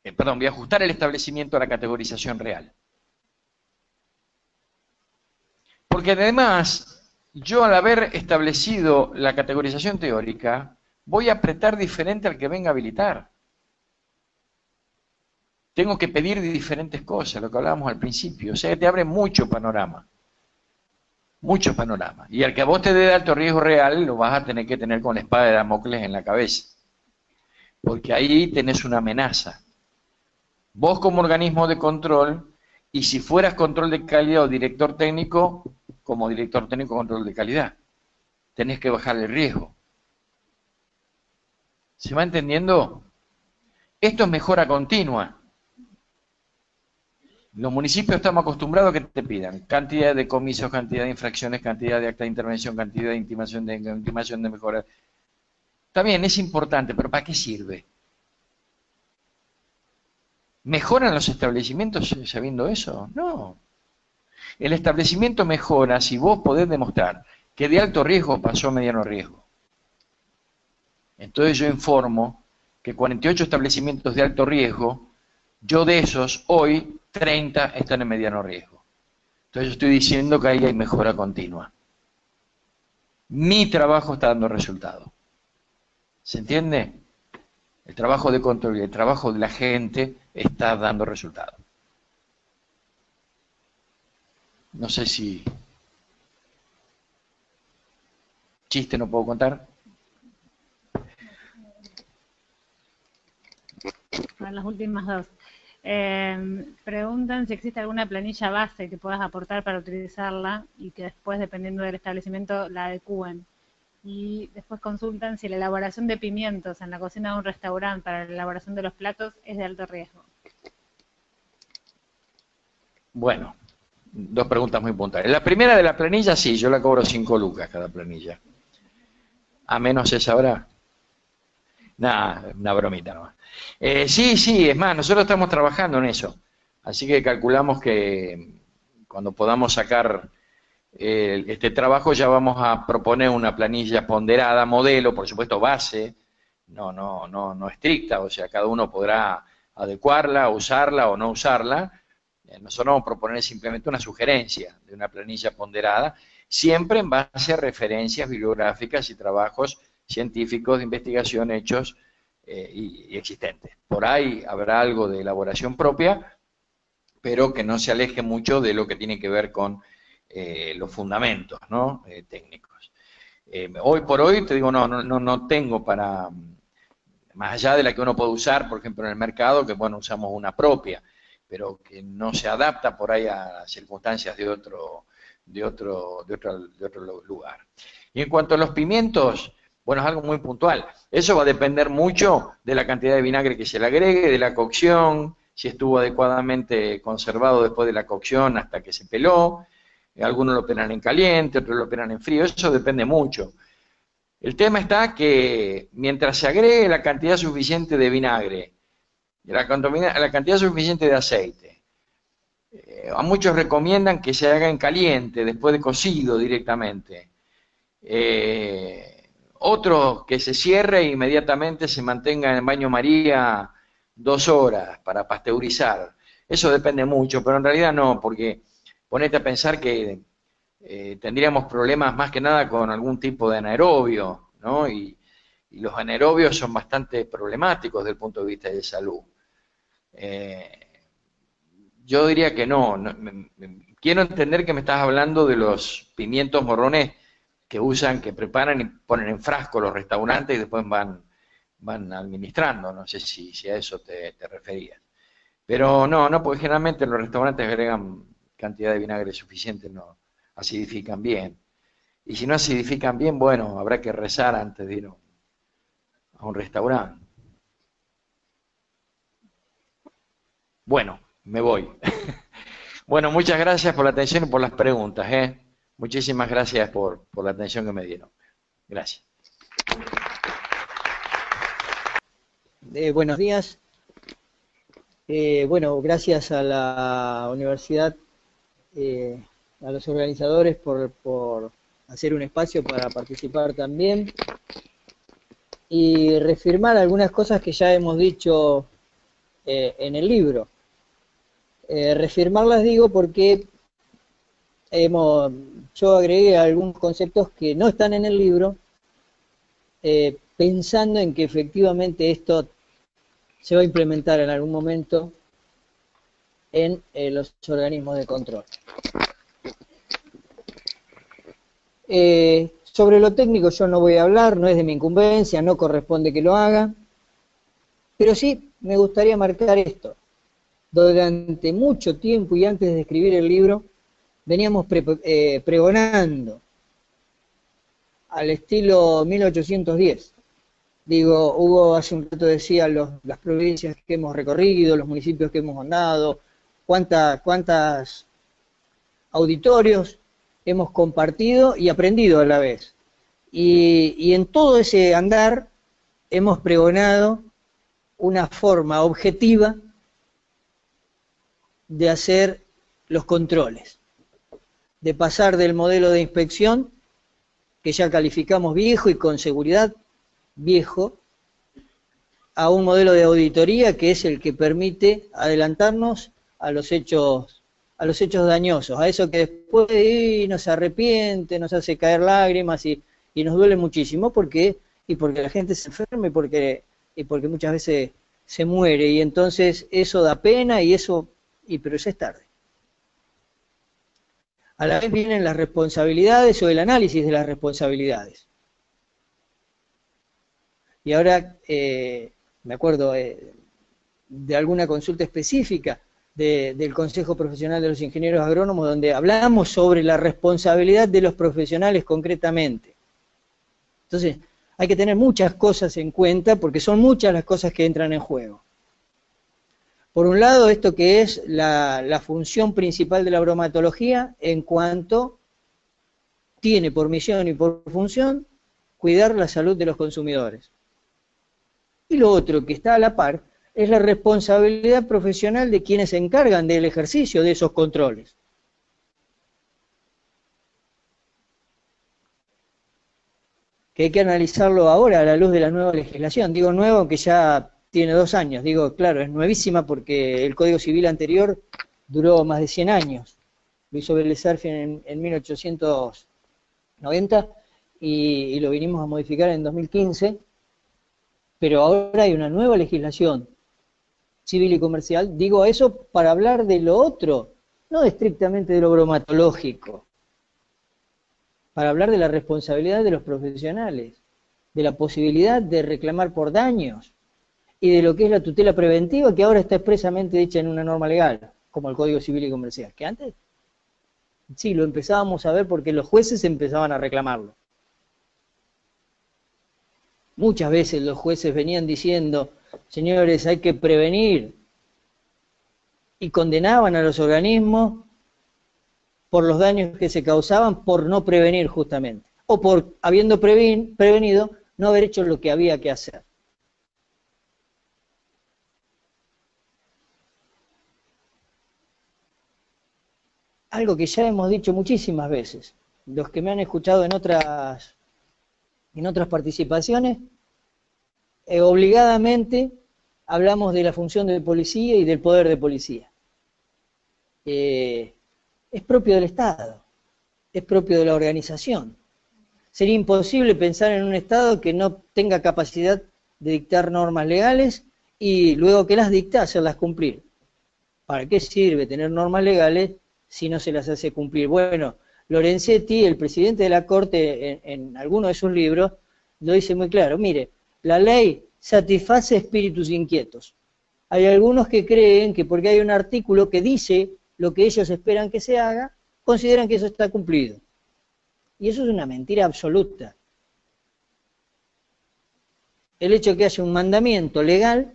voy a ajustar el establecimiento a la categorización real. Porque además, yo al haber establecido la categorización teórica, voy a apretar diferente al que venga a habilitar. Tengo que pedir diferentes cosas, lo que hablábamos al principio. O sea, que te abre mucho panorama. Mucho panorama. Y al que a vos te dé de alto riesgo real, lo vas a tener que tener con la espada de Damocles en la cabeza. Porque ahí tenés una amenaza. Vos como organismo de control, y si fueras control de calidad o director técnico, como director técnico control de calidad, tenés que bajar el riesgo. ¿Se va entendiendo? Esto es mejora continua. Los municipios estamos acostumbrados a que te pidan cantidad de decomisos, cantidad de infracciones, cantidad de acta de intervención, cantidad de intimación de mejora. Está bien, es importante, pero ¿para qué sirve? ¿Mejoran los establecimientos sabiendo eso? No. El establecimiento mejora si vos podés demostrar que de alto riesgo pasó a mediano riesgo. Entonces yo informo que 48 establecimientos de alto riesgo, yo de esos, hoy, 30 están en mediano riesgo. Entonces yo estoy diciendo que ahí hay mejora continua. Mi trabajo está dando resultado. ¿Se entiende? El trabajo de control y el trabajo de la gente está dando resultado. No sé si chiste no puedo contar. A las últimas dos. Preguntan si existe alguna planilla base que puedas aportar para utilizarla y que después, dependiendo del establecimiento, la adecúen. Y después consultan si la elaboración de pimientos en la cocina de un restaurante para la elaboración de los platos es de alto riesgo. Bueno, dos preguntas muy puntuales. La primera de la planilla, sí, yo la cobro 5 lucas cada planilla. A menos se sabrá. Nada, una bromita nomás. Sí, es más, nosotros estamos trabajando en eso. Así que calculamos que cuando podamos sacar este trabajo ya vamos a proponer una planilla ponderada, modelo, por supuesto base, no estricta, o sea, cada uno podrá adecuarla, usarla o no usarla. Nosotros vamos a proponer simplemente una sugerencia de una planilla ponderada, siempre en base a referencias bibliográficas y trabajos científicos de investigación hechos y existentes. Por ahí habrá algo de elaboración propia, pero que no se aleje mucho de lo que tiene que ver con los fundamentos, ¿no? Técnicos. Hoy por hoy, te digo, no tengo para, más allá de la que uno puede usar, por ejemplo, en el mercado, que bueno, usamos una propia, pero que no se adapta por ahí a las circunstancias de otro lugar. Y en cuanto a los pimientos, bueno, es algo muy puntual. Eso va a depender mucho de la cantidad de vinagre que se le agregue, de la cocción, si estuvo adecuadamente conservado después de la cocción hasta que se peló. Algunos lo pelan en caliente, otros lo pelan en frío, eso depende mucho. El tema está que mientras se agregue la cantidad suficiente de vinagre, la cantidad suficiente de aceite, a muchos recomiendan que se haga en caliente, después de cocido directamente. Otros que se cierre e inmediatamente se mantenga en baño María 2 horas para pasteurizar. Eso depende mucho, pero en realidad no, porque ponete a pensar que tendríamos problemas más que nada con algún tipo de anaerobio, ¿no? Y los anaerobios son bastante problemáticos desde el punto de vista de salud. Yo diría que no. Quiero entender que me estás hablando de los pimientos morrones que usan, que preparan y ponen en frasco los restaurantes y después van administrando. No sé si a eso te referías. Pero no, porque generalmente los restaurantes agregan cantidad de vinagre suficiente, no acidifican bien. Y si no acidifican bien, bueno, habrá que rezar antes de ir a un restaurante. Bueno, me voy. Bueno, muchas gracias por la atención y por las preguntas. Muchísimas gracias por la atención que me dieron. Gracias. Buenos días. Bueno, gracias a la universidad, a los organizadores por hacer un espacio para participar también y reafirmar algunas cosas que ya hemos dicho en el libro. Reafirmarlas digo porque yo agregué algunos conceptos que no están en el libro, pensando en que efectivamente esto se va a implementar en algún momento en los organismos de control. Sobre lo técnico yo no voy a hablar, no es de mi incumbencia, no corresponde que lo haga, pero sí me gustaría marcar esto. Durante mucho tiempo y antes de escribir el libro, veníamos pregonando al estilo 1810. Digo, hubo, hace un rato decía, las provincias que hemos recorrido, los municipios que hemos andado, cuántas auditorios hemos compartido y aprendido a la vez. Y en todo ese andar hemos pregonado una forma objetiva de hacer los controles, de pasar del modelo de inspección, que ya calificamos viejo y con seguridad viejo, a un modelo de auditoría que es el que permite adelantarnos a los hechos dañosos, a eso que después nos arrepiente, nos hace caer lágrimas y nos duele muchísimo porque la gente se enferma y porque muchas veces se muere, y entonces eso da pena pero ya es tarde. A la vez vienen las responsabilidades o el análisis de las responsabilidades. Y ahora me acuerdo de alguna consulta específica del Consejo Profesional de los Ingenieros Agrónomos, donde hablamos sobre la responsabilidad de los profesionales concretamente. Entonces, hay que tener muchas cosas en cuenta, porque son muchas las cosas que entran en juego. Por un lado, esto que es la función principal de la bromatología, en cuanto tiene por misión y por función cuidar la salud de los consumidores. Y lo otro que está a la par es la responsabilidad profesional de quienes se encargan del ejercicio de esos controles. Que hay que analizarlo ahora a la luz de la nueva legislación. Digo nuevo, aunque ya tiene 2 años. Digo, claro, es nuevísima porque el Código Civil anterior duró más de 100 años. Lo hizo Vélez Sarsfield en 1890 y lo vinimos a modificar en 2015. Pero ahora hay una nueva legislación civil y comercial. Digo eso para hablar de lo otro, no estrictamente de lo bromatológico. Para hablar de la responsabilidad de los profesionales, de la posibilidad de reclamar por daños y de lo que es la tutela preventiva, que ahora está expresamente dicha en una norma legal, como el Código Civil y Comercial, que antes sí lo empezábamos a ver porque los jueces empezaban a reclamarlo. Muchas veces los jueces venían diciendo, señores, hay que prevenir, y condenaban a los organismos por los daños que se causaban por no prevenir justamente, o por, habiendo prevenido, no haber hecho lo que había que hacer. Algo que ya hemos dicho muchísimas veces, los que me han escuchado en otras participaciones, obligadamente hablamos de la función de policía y del poder de policía. Es propio del Estado, es propio de la organización. Sería imposible pensar en un Estado que no tenga capacidad de dictar normas legales y luego que las dicta, hacerlas cumplir. ¿Para qué sirve tener normas legales si no se las hace cumplir? Bueno, Lorenzetti, el presidente de la Corte, en alguno de sus libros, lo dice muy claro. Mire, la ley satisface espíritus inquietos. Hay algunos que creen que porque hay un artículo que dice lo que ellos esperan que se haga, consideran que eso está cumplido. Y eso es una mentira absoluta. El hecho de que haya un mandamiento legal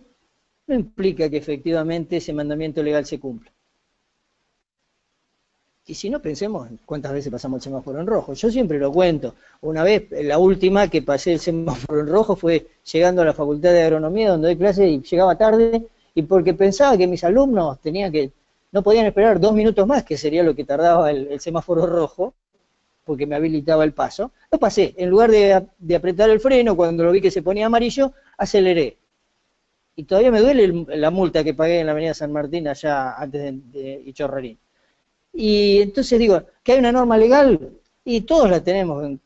no implica que efectivamente ese mandamiento legal se cumpla. Y si no, pensemos cuántas veces pasamos el semáforo en rojo. Yo siempre lo cuento. Una vez, la última que pasé el semáforo en rojo fue llegando a la Facultad de Agronomía, donde doy clase, y llegaba tarde, y porque pensaba que mis alumnos no podían esperar 2 minutos más, que sería lo que tardaba el semáforo rojo, porque me habilitaba el paso. Lo pasé. En lugar de apretar el freno, cuando lo vi que se ponía amarillo, aceleré. Y todavía me duele la multa que pagué en la avenida San Martín, allá antes de Ichorrarín. Y entonces digo, que hay una norma legal, y todos la tenemos,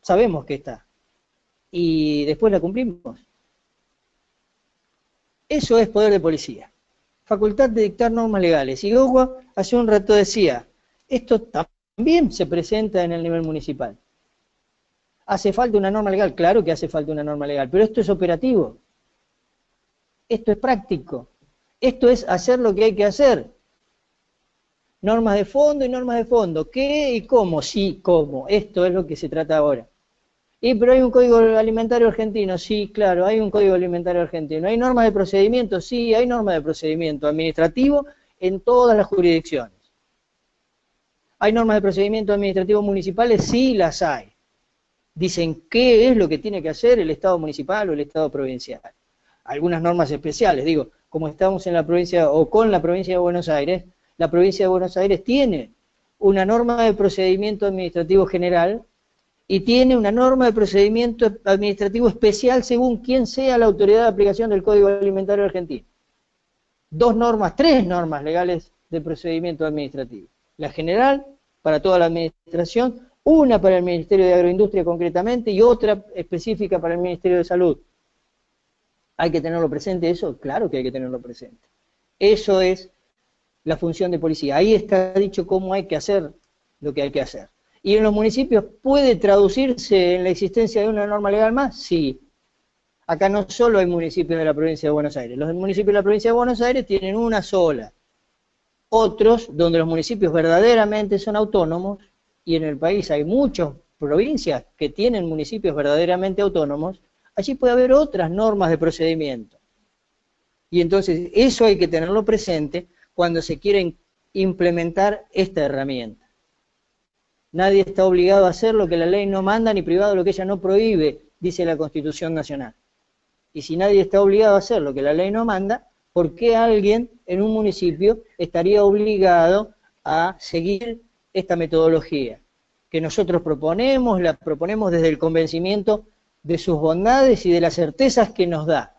sabemos que está. Y después la cumplimos. Eso es poder de policía. Facultad de dictar normas legales. Y Hugo hace un rato decía, esto también se presenta en el nivel municipal. ¿Hace falta una norma legal? Claro que hace falta una norma legal, pero esto es operativo. Esto es práctico. Esto es hacer lo que hay que hacer. Normas de fondo y normas de fondo. ¿Qué y cómo? Sí, cómo. Esto es lo que se trata ahora. Pero hay un código alimentario argentino. Sí, claro, hay un código alimentario argentino. ¿Hay normas de procedimiento? Sí, hay normas de procedimiento administrativo en todas las jurisdicciones. ¿Hay normas de procedimiento administrativo municipales? Sí, las hay. Dicen qué es lo que tiene que hacer el Estado municipal o el Estado provincial. Algunas normas especiales, digo, como estamos en la provincia o con la provincia de Buenos Aires, la provincia de Buenos Aires tiene una norma de procedimiento administrativo general y tiene una norma de procedimiento administrativo especial según quién sea la autoridad de aplicación del Código Alimentario Argentino. 3 normas legales de procedimiento administrativo. La general para toda la administración, una para el Ministerio de Agroindustria concretamente y otra específica para el Ministerio de Salud. ¿Hay que tenerlo presente eso? Claro que hay que tenerlo presente. Eso es la función de policía. Ahí está dicho cómo hay que hacer lo que hay que hacer. ¿Y en los municipios puede traducirse en la existencia de una norma legal más? Sí. acá no solo hay municipios de la provincia de Buenos Aires, los municipios de la provincia de Buenos Aires tienen una sola. Otros, donde los municipios verdaderamente son autónomos, y en el país hay muchas provincias que tienen municipios verdaderamente autónomos, allí puede haber otras normas de procedimiento. Y entonces eso hay que tenerlo presente cuando se quiere implementar esta herramienta. Nadie está obligado a hacer lo que la ley no manda, ni privado lo que ella no prohíbe, dice la Constitución Nacional. Y si nadie está obligado a hacer lo que la ley no manda, ¿por qué alguien en un municipio estaría obligado a seguir esta metodología? Que nosotros proponemos, la proponemos desde el convencimiento de sus bondades y de las certezas que nos da.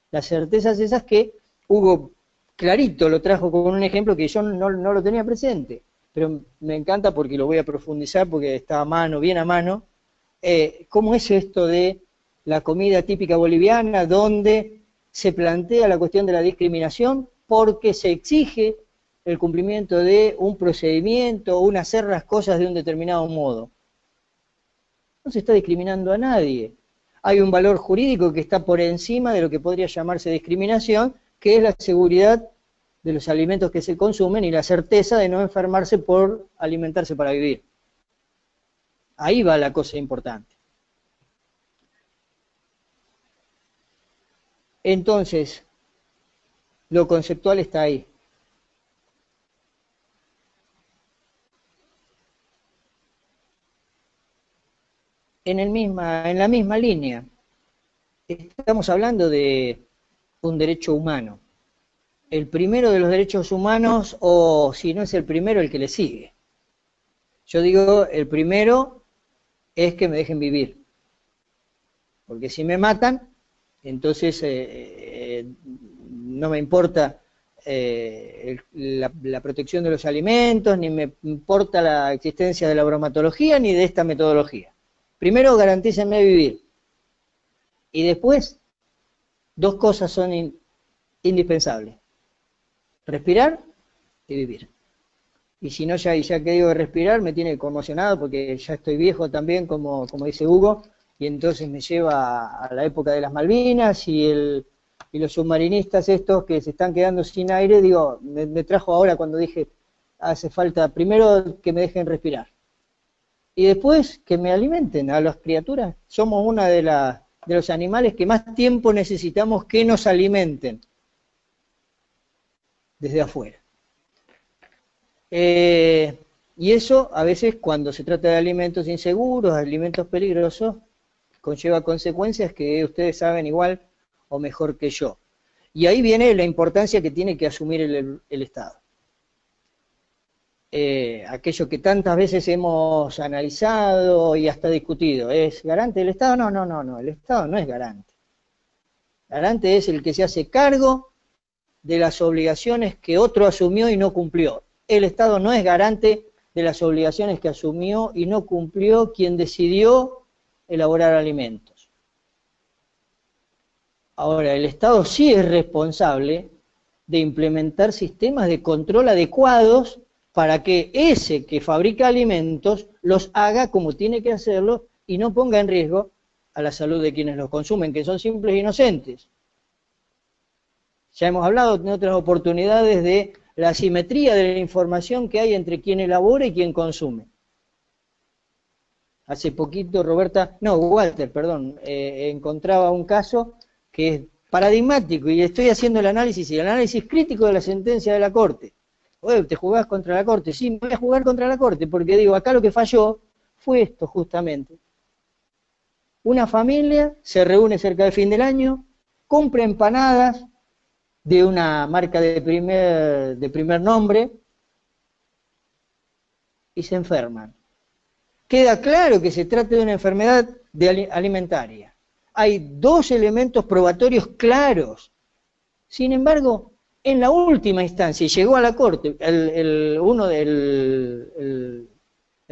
Las certezas esas que Hugo clarito lo trajo con un ejemplo que yo no lo tenía presente, pero me encanta porque lo voy a profundizar porque está a mano, bien a mano. ¿Cómo es esto de la comida típica boliviana, donde se plantea la cuestión de la discriminación porque se exige el cumplimiento de un procedimiento, un hacer las cosas de un determinado modo? No se está discriminando a nadie. Hay un valor jurídico que está por encima de lo que podría llamarse discriminación, que es la seguridad de los alimentos que se consumen y la certeza de no enfermarse por alimentarse para vivir. Ahí va la cosa importante. Entonces, lo conceptual está ahí. En la misma línea, estamos hablando de un derecho humano. El primero de los derechos humanos, o si no es el primero, el que le sigue. Yo digo, el primero es que me dejen vivir. Porque si me matan, entonces no me importa la protección de los alimentos, ni me importa la existencia de la bromatología, ni de esta metodología. Primero, garantícenme vivir. Y después, dos cosas son indispensables. Respirar y vivir. Y si no, ya que digo de respirar, me tiene conmocionado porque ya estoy viejo también, como dice Hugo, y entonces me lleva a la época de las Malvinas y los submarinistas estos que se están quedando sin aire, digo, me trajo ahora cuando dije, hace falta primero que me dejen respirar. Y después que me alimenten a las criaturas. Somos una de los animales que más tiempo necesitamos que nos alimenten desde afuera. Y eso a veces cuando se trata de alimentos inseguros, alimentos peligrosos, conlleva consecuencias que ustedes saben igual o mejor que yo. Y ahí viene la importancia que tiene que asumir el Estado. Aquello que tantas veces hemos analizado y hasta discutido, ¿es garante del Estado? No, el Estado no es garante. Garante es el que se hace cargo de las obligaciones que otro asumió y no cumplió. El Estado no es garante de las obligaciones que asumió y no cumplió quien decidió elaborar alimentos. Ahora, el Estado sí es responsable de implementar sistemas de control adecuados para que ese que fabrica alimentos los haga como tiene que hacerlo y no ponga en riesgo a la salud de quienes los consumen, que son simples e inocentes. Ya hemos hablado en otras oportunidades de la asimetría de la información que hay entre quien elabora y quien consume. Hace poquito Walter, encontraba un caso que es paradigmático y estoy haciendo el análisis crítico de la sentencia de la Corte. Oye, ¿te jugás contra la Corte? Sí, me voy a jugar contra la Corte, porque digo, acá lo que falló fue esto justamente. Una familia se reúne cerca del fin del año, compra empanadas de una marca de primer nombre y se enferman. Queda claro que se trata de una enfermedad alimentaria. Hay dos elementos probatorios claros. Sin embargo, en la última instancia, y llegó a la Corte, el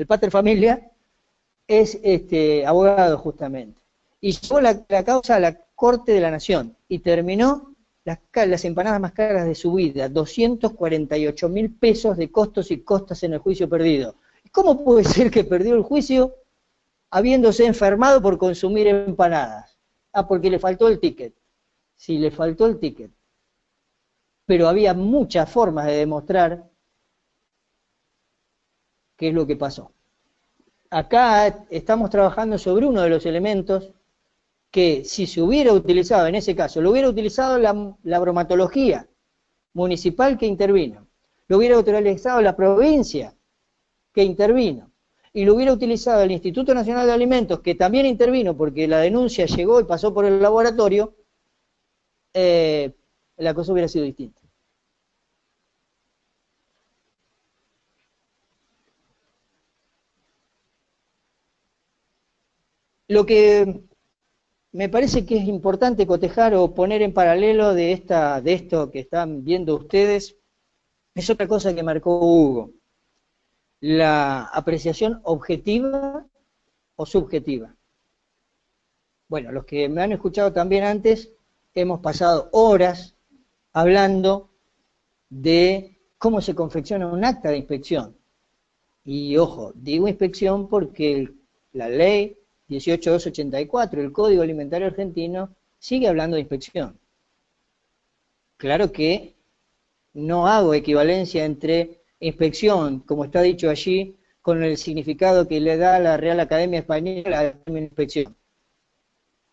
pater familia es abogado justamente, y llevó la causa a la Corte de la Nación, y terminó las empanadas más caras de su vida, 248.000 pesos de costos y costas en el juicio perdido. ¿Cómo puede ser que perdió el juicio habiéndose enfermado por consumir empanadas? Ah, porque le faltó el ticket. Sí, le faltó el ticket. Pero había muchas formas de demostrar qué es lo que pasó. Acá estamos trabajando sobre uno de los elementos que, si se hubiera utilizado, en ese caso, lo hubiera utilizado la bromatología municipal que intervino, lo hubiera utilizado la provincia que intervino, y lo hubiera utilizado el Instituto Nacional de Alimentos, que también intervino porque la denuncia llegó y pasó por el laboratorio, la cosa hubiera sido distinta. Lo que me parece que es importante cotejar o poner en paralelo de esto que están viendo ustedes, es otra cosa que marcó Hugo: la apreciación objetiva o subjetiva. Bueno, los que me han escuchado también antes, hemos pasado horas hablando de cómo se confecciona un acta de inspección. Y ojo, digo inspección porque la ley 18284, el Código Alimentario Argentino, sigue hablando de inspección. Claro que no hago equivalencia entre inspección, como está dicho allí, con el significado que le da la Real Academia Española a la inspección.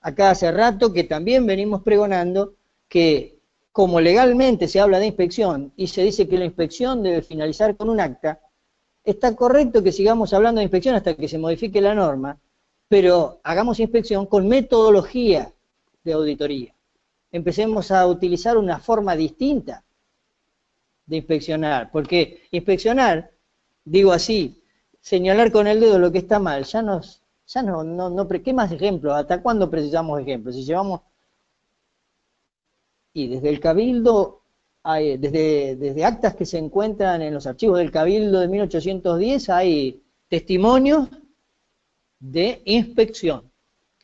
Acá hace rato que también venimos pregonando que, como legalmente se habla de inspección y se dice que la inspección debe finalizar con un acta, está correcto que sigamos hablando de inspección hasta que se modifique la norma, pero hagamos inspección con metodología de auditoría. Empecemos a utilizar una forma distinta de inspeccionar, porque inspeccionar, digo así, señalar con el dedo lo que está mal, ¿qué más ejemplos? ¿Hasta cuándo precisamos ejemplos? Si llevamos, y desde el Cabildo, desde actas que se encuentran en los archivos del Cabildo de 1810, hay testimonios de inspección.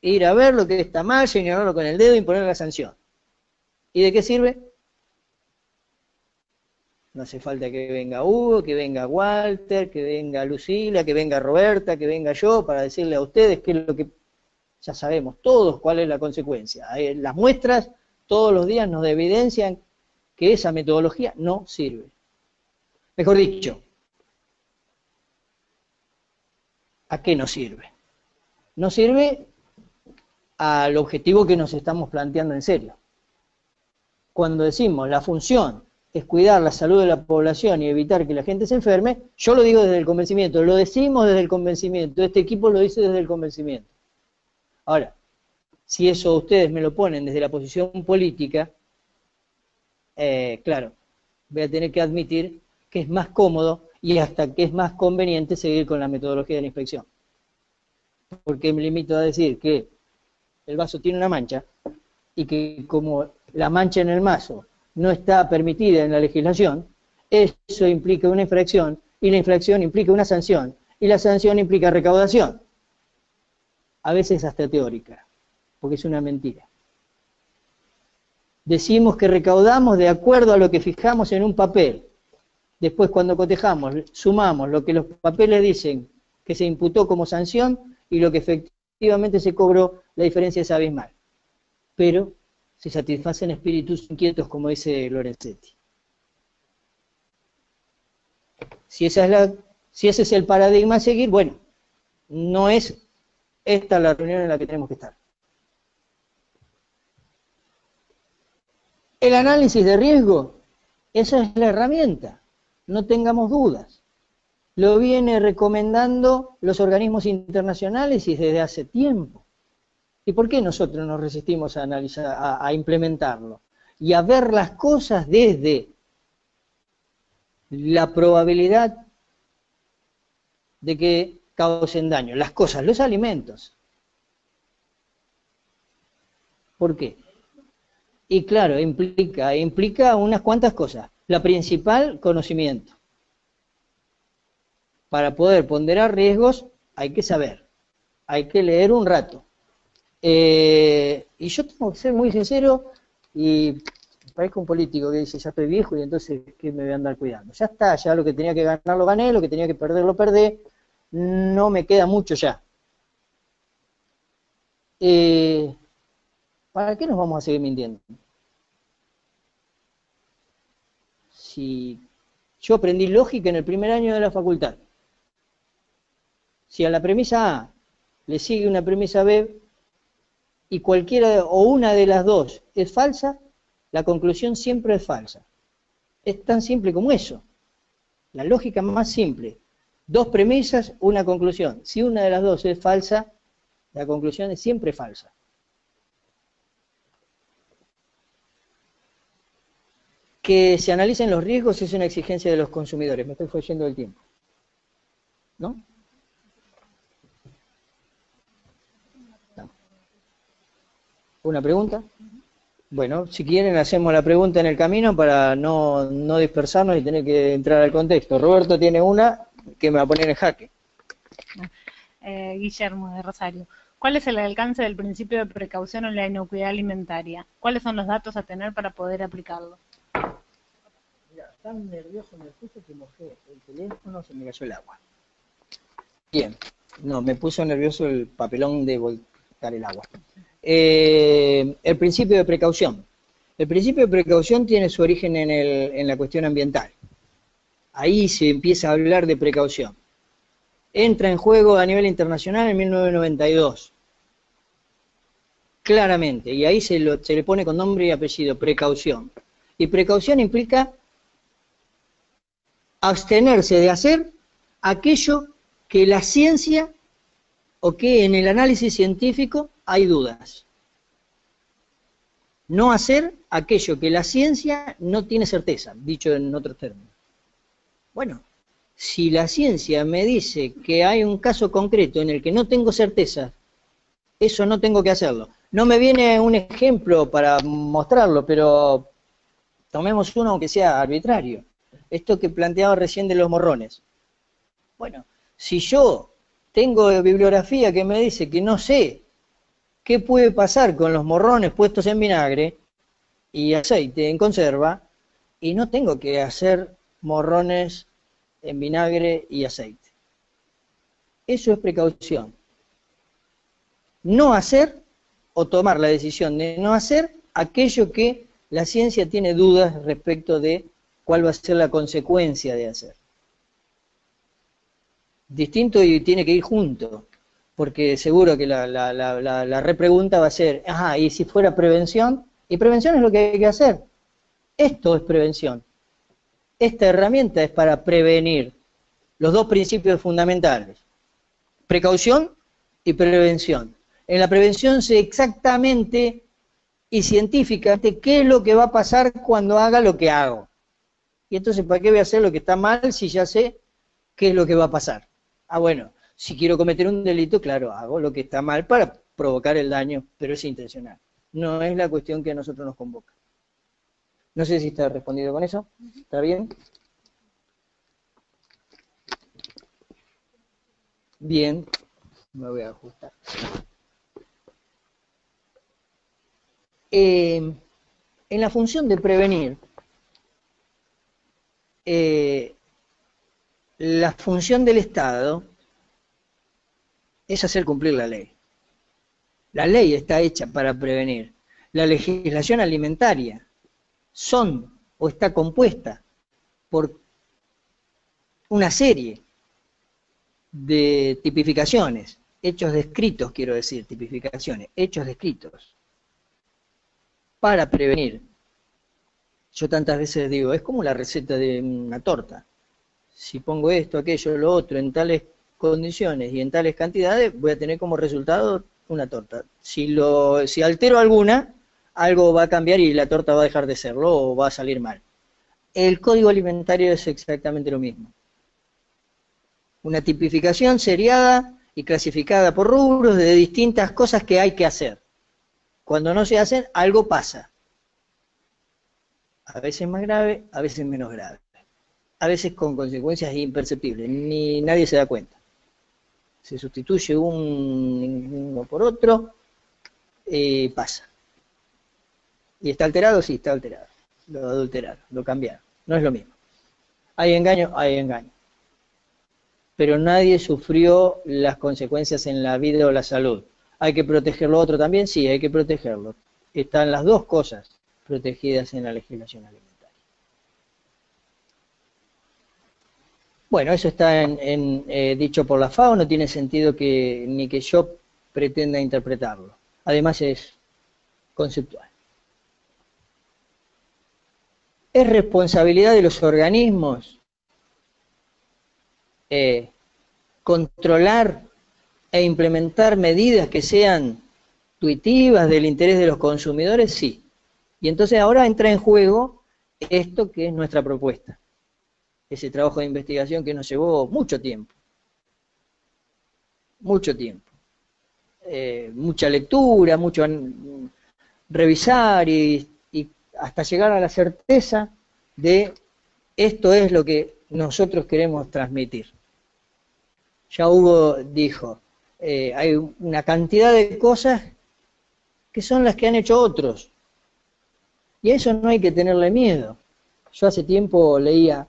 Ir a ver lo que está mal, señalarlo con el dedo y imponer la sanción. ¿Y de qué sirve? No hace falta que venga Hugo, que venga Walter, que venga Lucila, que venga Roberta, que venga yo para decirle a ustedes qué es lo que ya sabemos todos cuál es la consecuencia. Las muestras todos los días nos evidencian que esa metodología no sirve. Mejor dicho, ¿a qué nos sirve? No sirve al objetivo que nos estamos planteando en serio. Cuando decimos la función es cuidar la salud de la población y evitar que la gente se enferme, yo lo digo desde el convencimiento, lo decimos desde el convencimiento, este equipo lo dice desde el convencimiento. Ahora, si eso ustedes me lo ponen desde la posición política, claro, voy a tener que admitir que es más cómodo y hasta que es más conveniente seguir con la metodología de la inspección. Porque me limito a decir que el vaso tiene una mancha y que como la mancha en el vaso no está permitida en la legislación, eso implica una infracción y la infracción implica una sanción y la sanción implica recaudación. A veces hasta teórica, porque es una mentira. Decimos que recaudamos de acuerdo a lo que fijamos en un papel. Después, cuando cotejamos, sumamos lo que los papeles dicen que se imputó como sanción y lo que efectivamente se cobró, la diferencia es abismal. Pero se satisfacen espíritus inquietos, como dice Lorenzetti. Si ese es el paradigma a seguir, bueno, no es esta la reunión en la que tenemos que estar. El análisis de riesgo, esa es la herramienta, no tengamos dudas. Lo viene recomendando los organismos internacionales y desde hace tiempo. ¿Y por qué nosotros nos resistimos a analizar, a implementarlo? Y a ver las cosas desde la probabilidad de que causen daño. Las cosas, los alimentos. ¿Por qué? Y claro, implica unas cuantas cosas. La principal, conocimiento. Para poder ponderar riesgos hay que saber, hay que leer un rato. Y yo tengo que ser muy sincero, y parezco un político que dice, ya estoy viejo y entonces, ¿qué me voy a andar cuidando? Ya está, ya lo que tenía que ganar lo gané, lo que tenía que perder lo perdí, no me queda mucho ya. ¿Para qué nos vamos a seguir mintiendo? Si yo aprendí lógica en el primer año de la facultad, si a la premisa A le sigue una premisa B y cualquiera o una de las dos es falsa, la conclusión siempre es falsa. Es tan simple como eso. La lógica más simple. Dos premisas, una conclusión. Si una de las dos es falsa, la conclusión es siempre falsa. Que se analicen los riesgos es una exigencia de los consumidores. Me estoy fallando del tiempo. ¿No? No. ¿Una pregunta? Bueno, si quieren hacemos la pregunta en el camino para no dispersarnos y tener que entrar al contexto. Roberto tiene una que me va a poner en jaque. Guillermo de Rosario. ¿Cuál es el alcance del principio de precaución en la inocuidad alimentaria? ¿Cuáles son los datos a tener para poder aplicarlo? Mira, tan nervioso me puse que mojé el teléfono, se me cayó el agua. Bien, no, me puso nervioso el papelón de volcar el agua. El principio de precaución. El principio de precaución tiene su origen en la cuestión ambiental. Ahí se empieza a hablar de precaución. Entra en juego a nivel internacional en 1992. Claramente, y ahí se le pone con nombre y apellido, precaución. Y precaución implica abstenerse de hacer aquello que la ciencia o que en el análisis científico hay dudas. No hacer aquello que la ciencia no tiene certeza, dicho en otros términos. Bueno, si la ciencia me dice que hay un caso concreto en el que no tengo certeza, eso no tengo que hacerlo. No me viene un ejemplo para mostrarlo, pero tomemos uno aunque sea arbitrario. Esto que planteaba recién de los morrones. Bueno, si yo tengo bibliografía que me dice que no sé qué puede pasar con los morrones puestos en vinagre y aceite en conserva, y no tengo que hacer morrones en vinagre y aceite. Eso es precaución. No hacer o tomar la decisión de no hacer aquello que la ciencia tiene dudas respecto de cuál va a ser la consecuencia de hacer. Distinto y tiene que ir junto, porque seguro que la repregunta va a ser, ajá, ¿y si fuera prevención? Y prevención es lo que hay que hacer. Esto es prevención. Esta herramienta es para prevenir los dos principios fundamentales, precaución y prevención. En la prevención sé exactamente y científicamente qué es lo que va a pasar cuando haga lo que hago. Y entonces, ¿para qué voy a hacer lo que está mal si ya sé qué es lo que va a pasar? Ah, bueno, si quiero cometer un delito, claro, hago lo que está mal para provocar el daño, pero es intencional. No es la cuestión que a nosotros nos convoca. No sé si está respondido con eso. ¿Está bien? Bien. Me voy a ajustar. En la función de prevenir, la función del Estado es hacer cumplir la ley. La ley está hecha para prevenir. La legislación alimentaria son o está compuesta por una serie de tipificaciones, hechos descritos, quiero decir, tipificaciones, hechos descritos, para prevenir. Yo tantas veces digo, es como la receta de una torta. Si pongo esto, aquello, lo otro, en tales condiciones y en tales cantidades, voy a tener como resultado una torta. Si altero alguna, algo va a cambiar y la torta va a dejar de serlo o va a salir mal. El código alimentario es exactamente lo mismo. Una tipificación seriada y clasificada por rubros de distintas cosas que hay que hacer. Cuando no se hacen, algo pasa. A veces más grave, a veces menos grave. A veces con consecuencias imperceptibles, ni nadie se da cuenta. Se sustituye uno por otro, pasa. ¿Y está alterado? Sí, está alterado. Lo adulteraron, lo cambiaron. No es lo mismo. ¿Hay engaño? Hay engaño. Pero nadie sufrió las consecuencias en la vida o la salud. ¿Hay que proteger lo otro también? Sí, hay que protegerlo. están las dos cosas protegidas en la legislación alimentaria. Bueno, eso está dicho por la FAO, no tiene sentido ni que yo pretenda interpretarlo. Además es conceptual. Es responsabilidad de los organismos controlar e implementar medidas que sean intuitivas del interés de los consumidores, sí. Y entonces ahora entra en juego esto que es nuestra propuesta. Ese trabajo de investigación que nos llevó mucho tiempo. Mucho tiempo. Mucha lectura, mucho revisar y hasta llegar a la certeza de esto es lo que nosotros queremos transmitir. Ya Hugo dijo, hay una cantidad de cosas que son las que han hecho otros. Y a eso no hay que tenerle miedo. Yo hace tiempo leía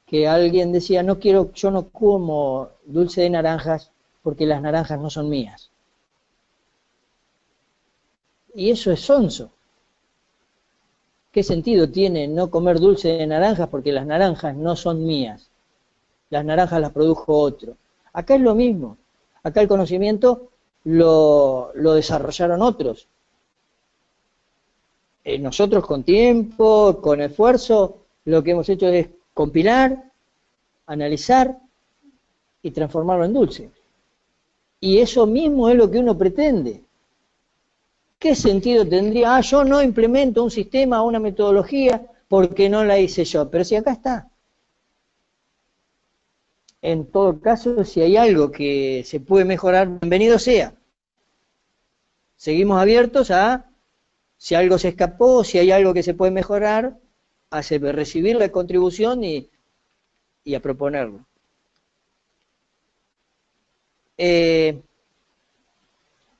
que alguien decía, yo no como dulce de naranjas porque las naranjas no son mías. Y eso es sonso. ¿Qué sentido tiene no comer dulce de naranjas porque las naranjas no son mías? Las naranjas las produjo otro. Acá es lo mismo. Acá el conocimiento lo desarrollaron otros. Nosotros con tiempo, con esfuerzo, lo que hemos hecho es compilar, analizar y transformarlo en dulce. Y eso mismo es lo que uno pretende. ¿Qué sentido tendría? Yo no implemento un sistema, una metodología, porque no la hice yo. Pero si acá está. En todo caso, si hay algo que se puede mejorar, bienvenido sea. Seguimos abiertos a, si algo se escapó, si hay algo que se puede mejorar, a recibir la contribución y a proponerlo.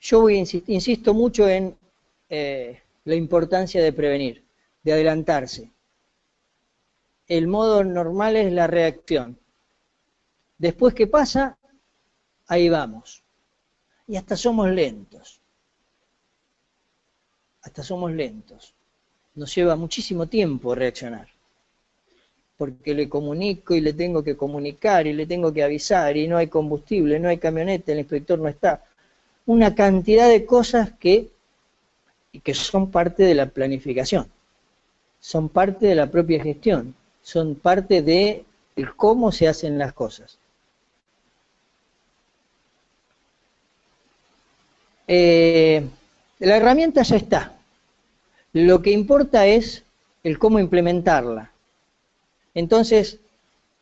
Yo insisto mucho en la importancia de prevenir, de adelantarse. El modo normal es la reacción. Después que pasa, ahí vamos. Y hasta somos lentos. Hasta somos lentos. Nos lleva muchísimo tiempo reaccionar. Porque le comunico y le tengo que comunicar y le tengo que avisar y no hay combustible, no hay camioneta, el inspector no está. Una cantidad de cosas que son parte de la planificación, son parte de la propia gestión, son parte de cómo se hacen las cosas. La herramienta ya está. Lo que importa es el cómo implementarla. Entonces,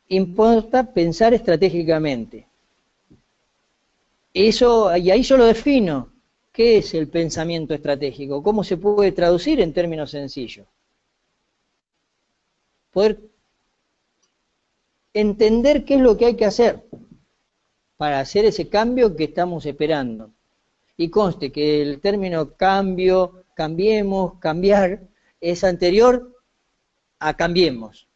importa pensar estratégicamente. Y ahí yo lo defino. ¿Qué es el pensamiento estratégico? ¿Cómo se puede traducir en términos sencillos? Poder entender qué es lo que hay que hacer para hacer ese cambio que estamos esperando. Y conste que el término cambio, cambiemos, cambiar, es anterior a cambiemos.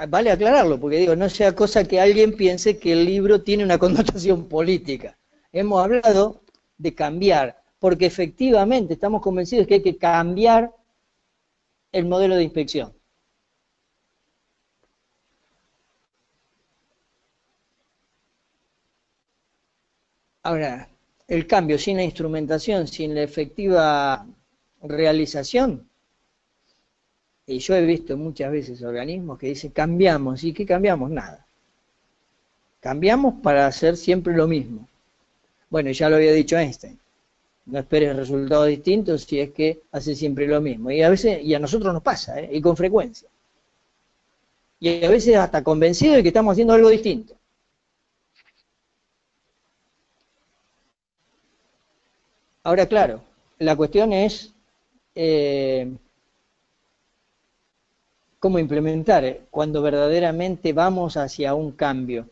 Vale aclararlo, porque digo, no sea cosa que alguien piense que el libro tiene una connotación política. Hemos hablado de cambiar, porque efectivamente estamos convencidos que hay que cambiar el modelo de inspección. Ahora, el cambio sin la instrumentación, sin la efectiva realización, y yo he visto muchas veces organismos que dicen cambiamos, ¿y qué cambiamos? Nada. Cambiamos para hacer siempre lo mismo. Bueno, ya lo había dicho Einstein, no esperes resultados distintos si es que hace siempre lo mismo. Y a veces, y a nosotros nos pasa, y con frecuencia. Y a veces hasta convencidos de que estamos haciendo algo distinto. Ahora, claro, la cuestión es cómo implementar cuando verdaderamente vamos hacia un cambio,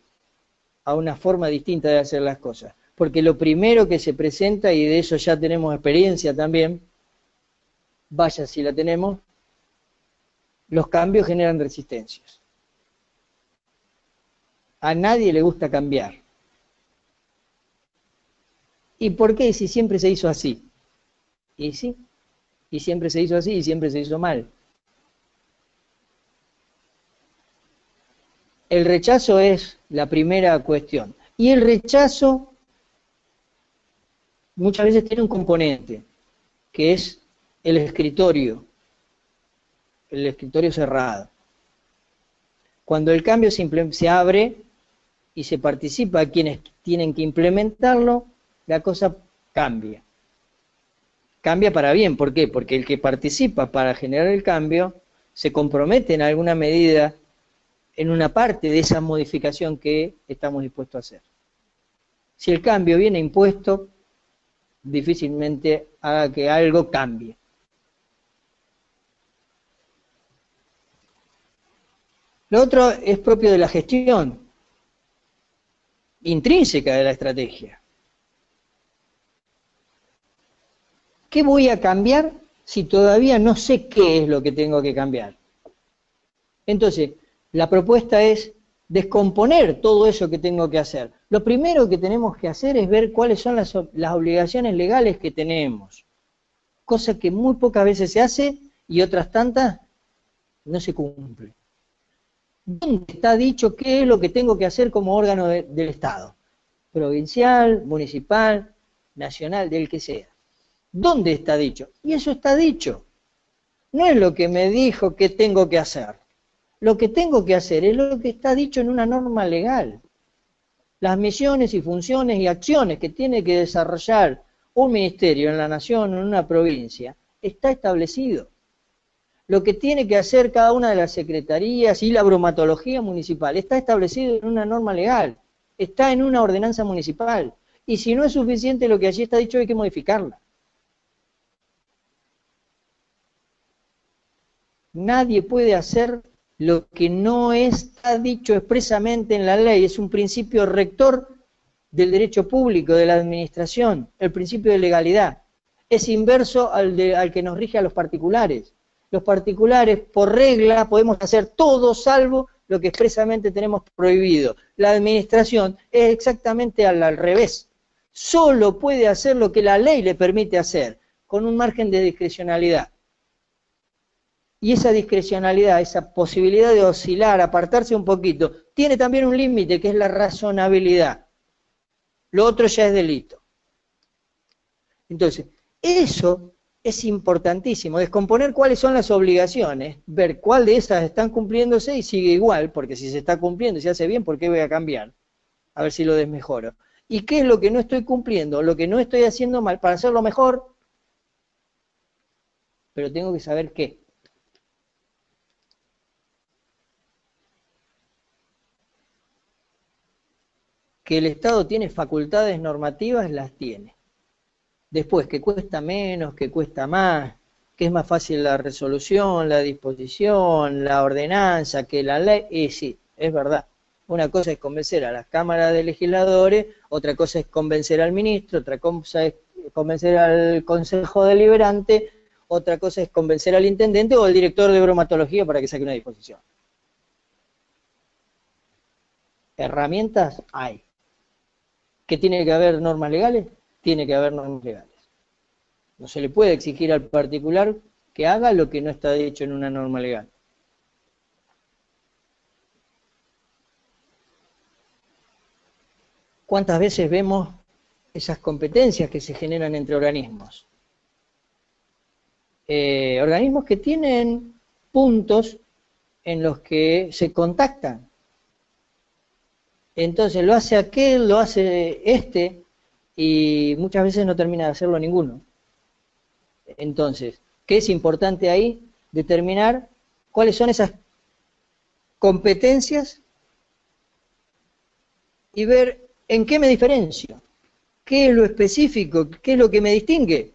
a una forma distinta de hacer las cosas. Porque lo primero que se presenta, y de eso ya tenemos experiencia también, vaya si la tenemos, los cambios generan resistencias. A nadie le gusta cambiar. ¿Y por qué si siempre se hizo así? Y sí, y siempre se hizo así y siempre se hizo mal. El rechazo es la primera cuestión. Y el rechazo muchas veces tiene un componente, que es el escritorio cerrado. Cuando el cambio se abre y se participa a quienes tienen que implementarlo, la cosa cambia. Cambia para bien, ¿por qué? Porque el que participa para generar el cambio se compromete en alguna medida en una parte de esa modificación que estamos dispuestos a hacer. Si el cambio viene impuesto, difícilmente haga que algo cambie. Lo otro es propio de la gestión, intrínseca de la estrategia. ¿Qué voy a cambiar si todavía no sé qué es lo que tengo que cambiar? Entonces, la propuesta es descomponer todo eso que tengo que hacer. Lo primero que tenemos que hacer es ver cuáles son las obligaciones legales que tenemos, cosa que muy pocas veces se hace y otras tantas no se cumple. ¿Dónde está dicho qué es lo que tengo que hacer como órgano del Estado? Provincial, municipal, nacional, del que sea. ¿Dónde está dicho? Y eso está dicho. No es lo que me dijo que tengo que hacer. Lo que tengo que hacer es lo que está dicho en una norma legal. Las misiones y funciones y acciones que tiene que desarrollar un ministerio en la nación o en una provincia está establecido. Lo que tiene que hacer cada una de las secretarías y la bromatología municipal está establecido en una norma legal, está en una ordenanza municipal. Y si no es suficiente lo que allí está dicho, hay que modificarla. Nadie puede hacer lo que no está dicho expresamente en la ley. Es un principio rector del derecho público, de la administración, el principio de legalidad. Es inverso al que nos rige a los particulares. Los particulares, por regla, podemos hacer todo salvo lo que expresamente tenemos prohibido. La administración es exactamente al revés. Solo puede hacer lo que la ley le permite hacer, con un margen de discrecionalidad. Y esa discrecionalidad, esa posibilidad de oscilar, apartarse un poquito, tiene también un límite, que es la razonabilidad. Lo otro ya es delito. Entonces, eso es importantísimo, descomponer cuáles son las obligaciones, ver cuál de esas están cumpliéndose y sigue igual, porque si se está cumpliendo y se hace bien, ¿por qué voy a cambiar? A ver si lo desmejoro. ¿Y qué es lo que no estoy cumpliendo? Lo que no estoy haciendo mal para hacerlo mejor, pero tengo que saber qué. Que el Estado tiene facultades normativas, las tiene. Después, que cuesta menos, que cuesta más, que es más fácil la resolución, la disposición, la ordenanza, que la ley, y sí, es verdad. Una cosa es convencer a las cámaras de legisladores, otra cosa es convencer al ministro, otra cosa es convencer al consejo deliberante, otra cosa es convencer al intendente o al director de bromatología para que saque una disposición. Herramientas hay. ¿Que tiene que haber normas legales? Tiene que haber normas legales. No se le puede exigir al particular que haga lo que no está dicho en una norma legal. ¿Cuántas veces vemos esas competencias que se generan entre organismos? Organismos que tienen puntos en los que se contactan. Entonces lo hace aquel, lo hace este, y muchas veces no termina de hacerlo ninguno. Entonces, ¿qué es importante ahí? Determinar cuáles son esas competencias y ver en qué me diferencio, qué es lo específico, qué es lo que me distingue.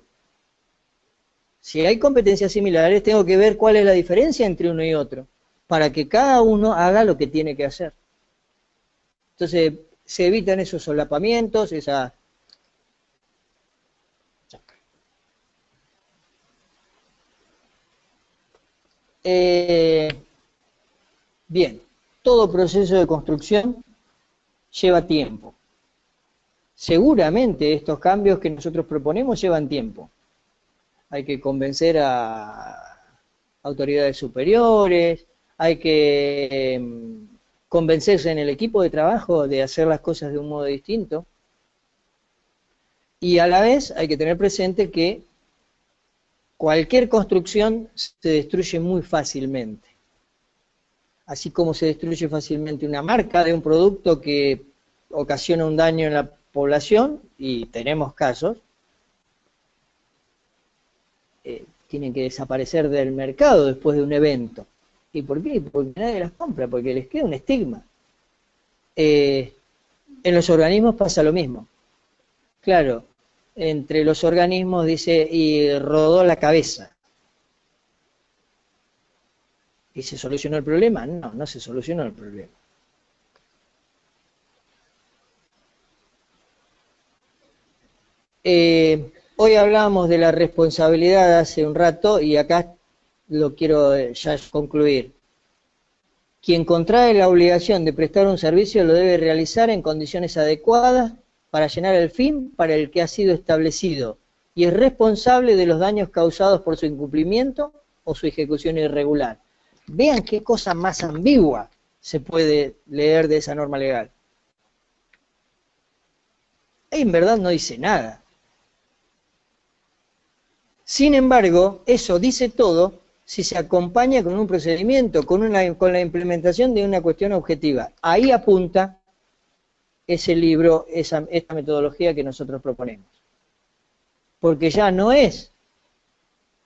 Si hay competencias similares, tengo que ver cuál es la diferencia entre uno y otro, para que cada uno haga lo que tiene que hacer. Entonces, se evitan esos solapamientos, esa... Bien, todo proceso de construcción lleva tiempo. seguramente estos cambios que nosotros proponemos llevan tiempo. Hay que convencer a autoridades superiores, hay que convencerse en el equipo de trabajo de hacer las cosas de un modo distinto. Y a la vez hay que tener presente que cualquier construcción se destruye muy fácilmente. Así como se destruye fácilmente una marca de un producto que ocasiona un daño en la población, y tenemos casos, tienen que desaparecer del mercado después de un evento. ¿Y por qué? Porque nadie las compra, porque les queda un estigma. En los organismos pasa lo mismo. Claro, entre los organismos dice, y rodó la cabeza. ¿Y se solucionó el problema? No, no se solucionó el problema. Hoy hablábamos de la responsabilidad hace un rato y acá lo quiero ya concluir. Quien contrae la obligación de prestar un servicio lo debe realizar en condiciones adecuadas para llenar el fin para el que ha sido establecido y es responsable de los daños causados por su incumplimiento o su ejecución irregular. Vean qué cosa más ambigua se puede leer de esa norma legal. En verdad no dice nada. Sin embargo, eso dice todo si se acompaña con un procedimiento, con la implementación de una cuestión objetiva. Ahí apunta ese libro, esta metodología que nosotros proponemos. Porque ya no es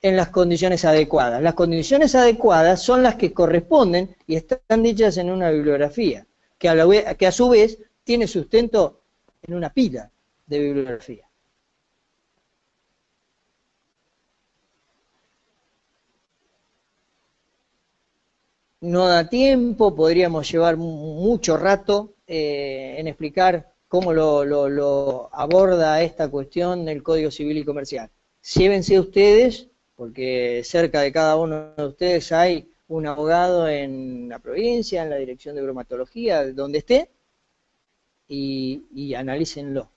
en las condiciones adecuadas. Las condiciones adecuadas son las que corresponden y están dichas en una bibliografía, que a su vez tiene sustento en una pila de bibliografía. No da tiempo, podríamos llevar mucho rato en explicar cómo lo aborda esta cuestión del Código Civil y Comercial. Llévense ustedes, porque cerca de cada uno de ustedes hay un abogado en la provincia, en la dirección de bromatología, donde esté, y analícenlo.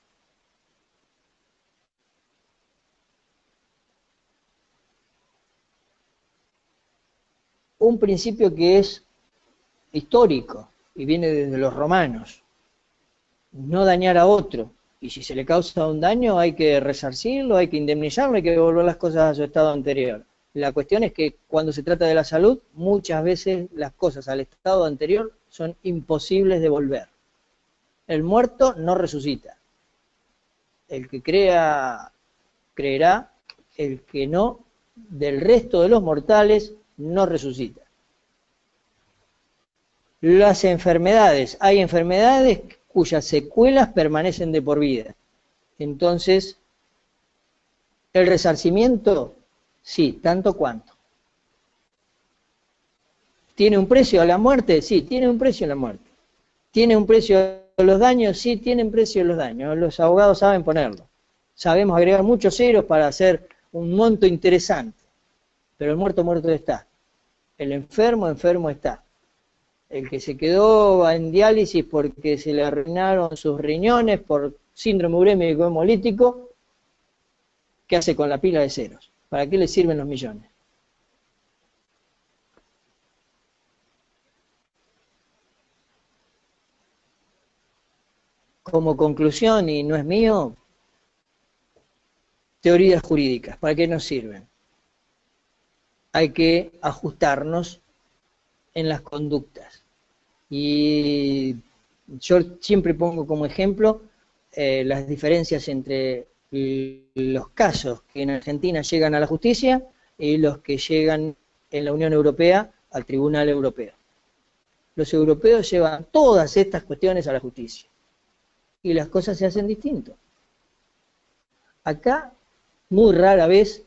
Un principio que es histórico y viene desde los romanos: no dañar a otro, y si se le causa un daño hay que resarcirlo, hay que indemnizarlo, hay que devolver las cosas a su estado anterior. La cuestión es que cuando se trata de la salud, muchas veces las cosas al estado anterior son imposibles de volver. El muerto no resucita. El que crea, creerá; el que no, del resto de los mortales, no resucita. Las enfermedades, hay enfermedades cuyas secuelas permanecen de por vida. Entonces, el resarcimiento, sí, tanto cuanto. ¿Tiene un precio a la muerte? Sí, tiene un precio a la muerte. ¿Tiene un precio a los daños? Sí, tienen precio a los daños. Los abogados saben ponerlo. Sabemos agregar muchos ceros para hacer un monto interesante. Pero el muerto, muerto está. El enfermo, enfermo está. El que se quedó en diálisis porque se le arruinaron sus riñones por síndrome urémico hemolítico, ¿qué hace con la pila de ceros? ¿Para qué le sirven los millones? Como conclusión, y no es mío, teorías jurídicas, ¿para qué nos sirven? Hay que ajustarnos en las conductas. Y yo siempre pongo como ejemplo las diferencias entre los casos que en Argentina llegan a la justicia y los que llegan en la Unión Europea al Tribunal Europeo. Los europeos llevan todas estas cuestiones a la justicia y las cosas se hacen distinto. Acá, muy rara vez,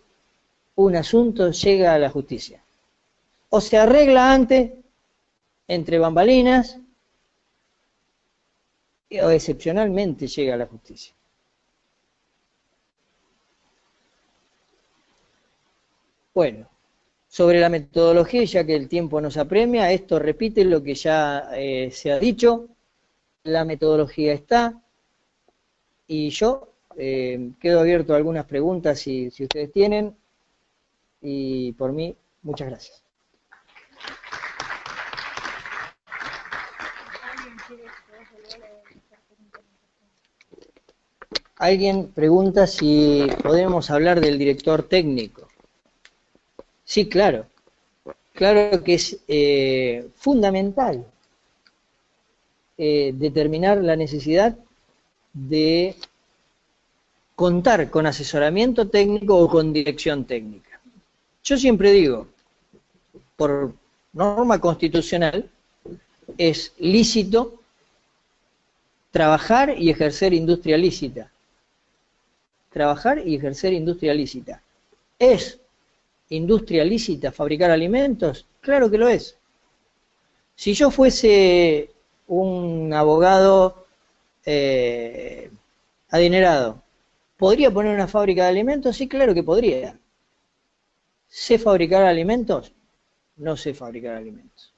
un asunto llega a la justicia. O se arregla antes, entre bambalinas, o excepcionalmente llega a la justicia. Bueno, sobre la metodología, ya que el tiempo nos apremia, esto repite lo que ya se ha dicho. La metodología está. Y yo quedo abierto a algunas preguntas si ustedes tienen, y por mí, muchas gracias. Alguien pregunta si podemos hablar del director técnico. Sí, claro. Claro que es fundamental determinar la necesidad de contar con asesoramiento técnico o con dirección técnica. Yo siempre digo, por norma constitucional, es lícito trabajar y ejercer industria lícita. Trabajar y ejercer industria lícita. ¿Es industria lícita fabricar alimentos? Claro que lo es. Si yo fuese un abogado adinerado, ¿podría poner una fábrica de alimentos? Sí, claro que podría. ¿Sé fabricar alimentos? No sé fabricar alimentos.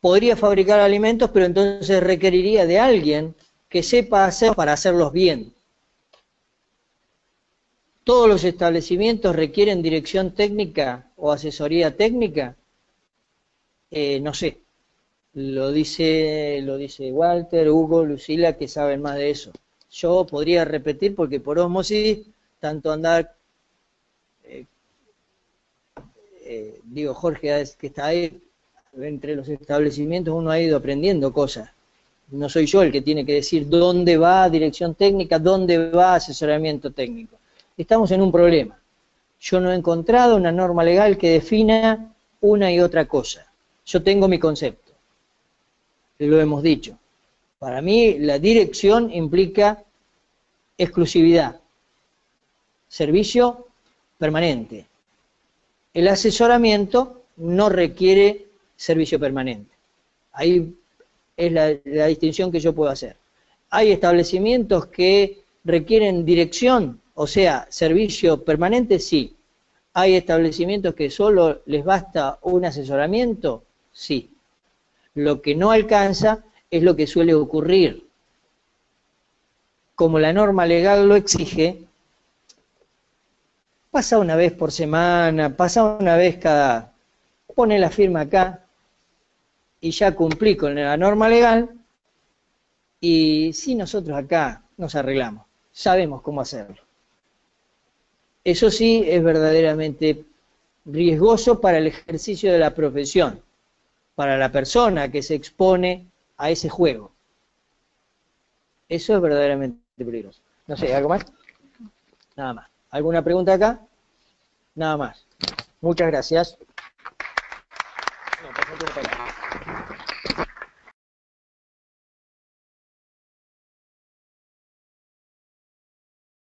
Podría fabricar alimentos, pero entonces requeriría de alguien que sepa hacer para hacerlos bien. ¿Todos los establecimientos requieren dirección técnica o asesoría técnica? No sé. Lo dice Walter, Hugo, Lucila, que saben más de eso. Yo podría repetir porque por ósmosis, tanto andar, Jorge, que está ahí, entre los establecimientos uno ha ido aprendiendo cosas. No soy yo el que tiene que decir dónde va dirección técnica, dónde va asesoramiento técnico. Estamos en un problema. Yo no he encontrado una norma legal que defina una y otra cosa. Yo tengo mi concepto. Lo hemos dicho. Para mí la dirección implica exclusividad, servicio permanente. El asesoramiento no requiere servicio permanente. Ahí es la distinción que yo puedo hacer. Hay establecimientos que requieren dirección, o sea, servicio permanente, sí. Hay establecimientos que solo les basta un asesoramiento, sí. Lo que no alcanza es lo que suele ocurrir. Como la norma legal lo exige, pasa una vez por semana, pasa una vez cada... Pone la firma acá y ya cumplí con la norma legal, y sí, nosotros acá nos arreglamos, sabemos cómo hacerlo. Eso sí es verdaderamente riesgoso para el ejercicio de la profesión, para la persona que se expone a ese juego. Eso es verdaderamente peligroso. No sé, ¿algo más? Nada más. ¿Alguna pregunta acá? Nada más. Muchas gracias. No,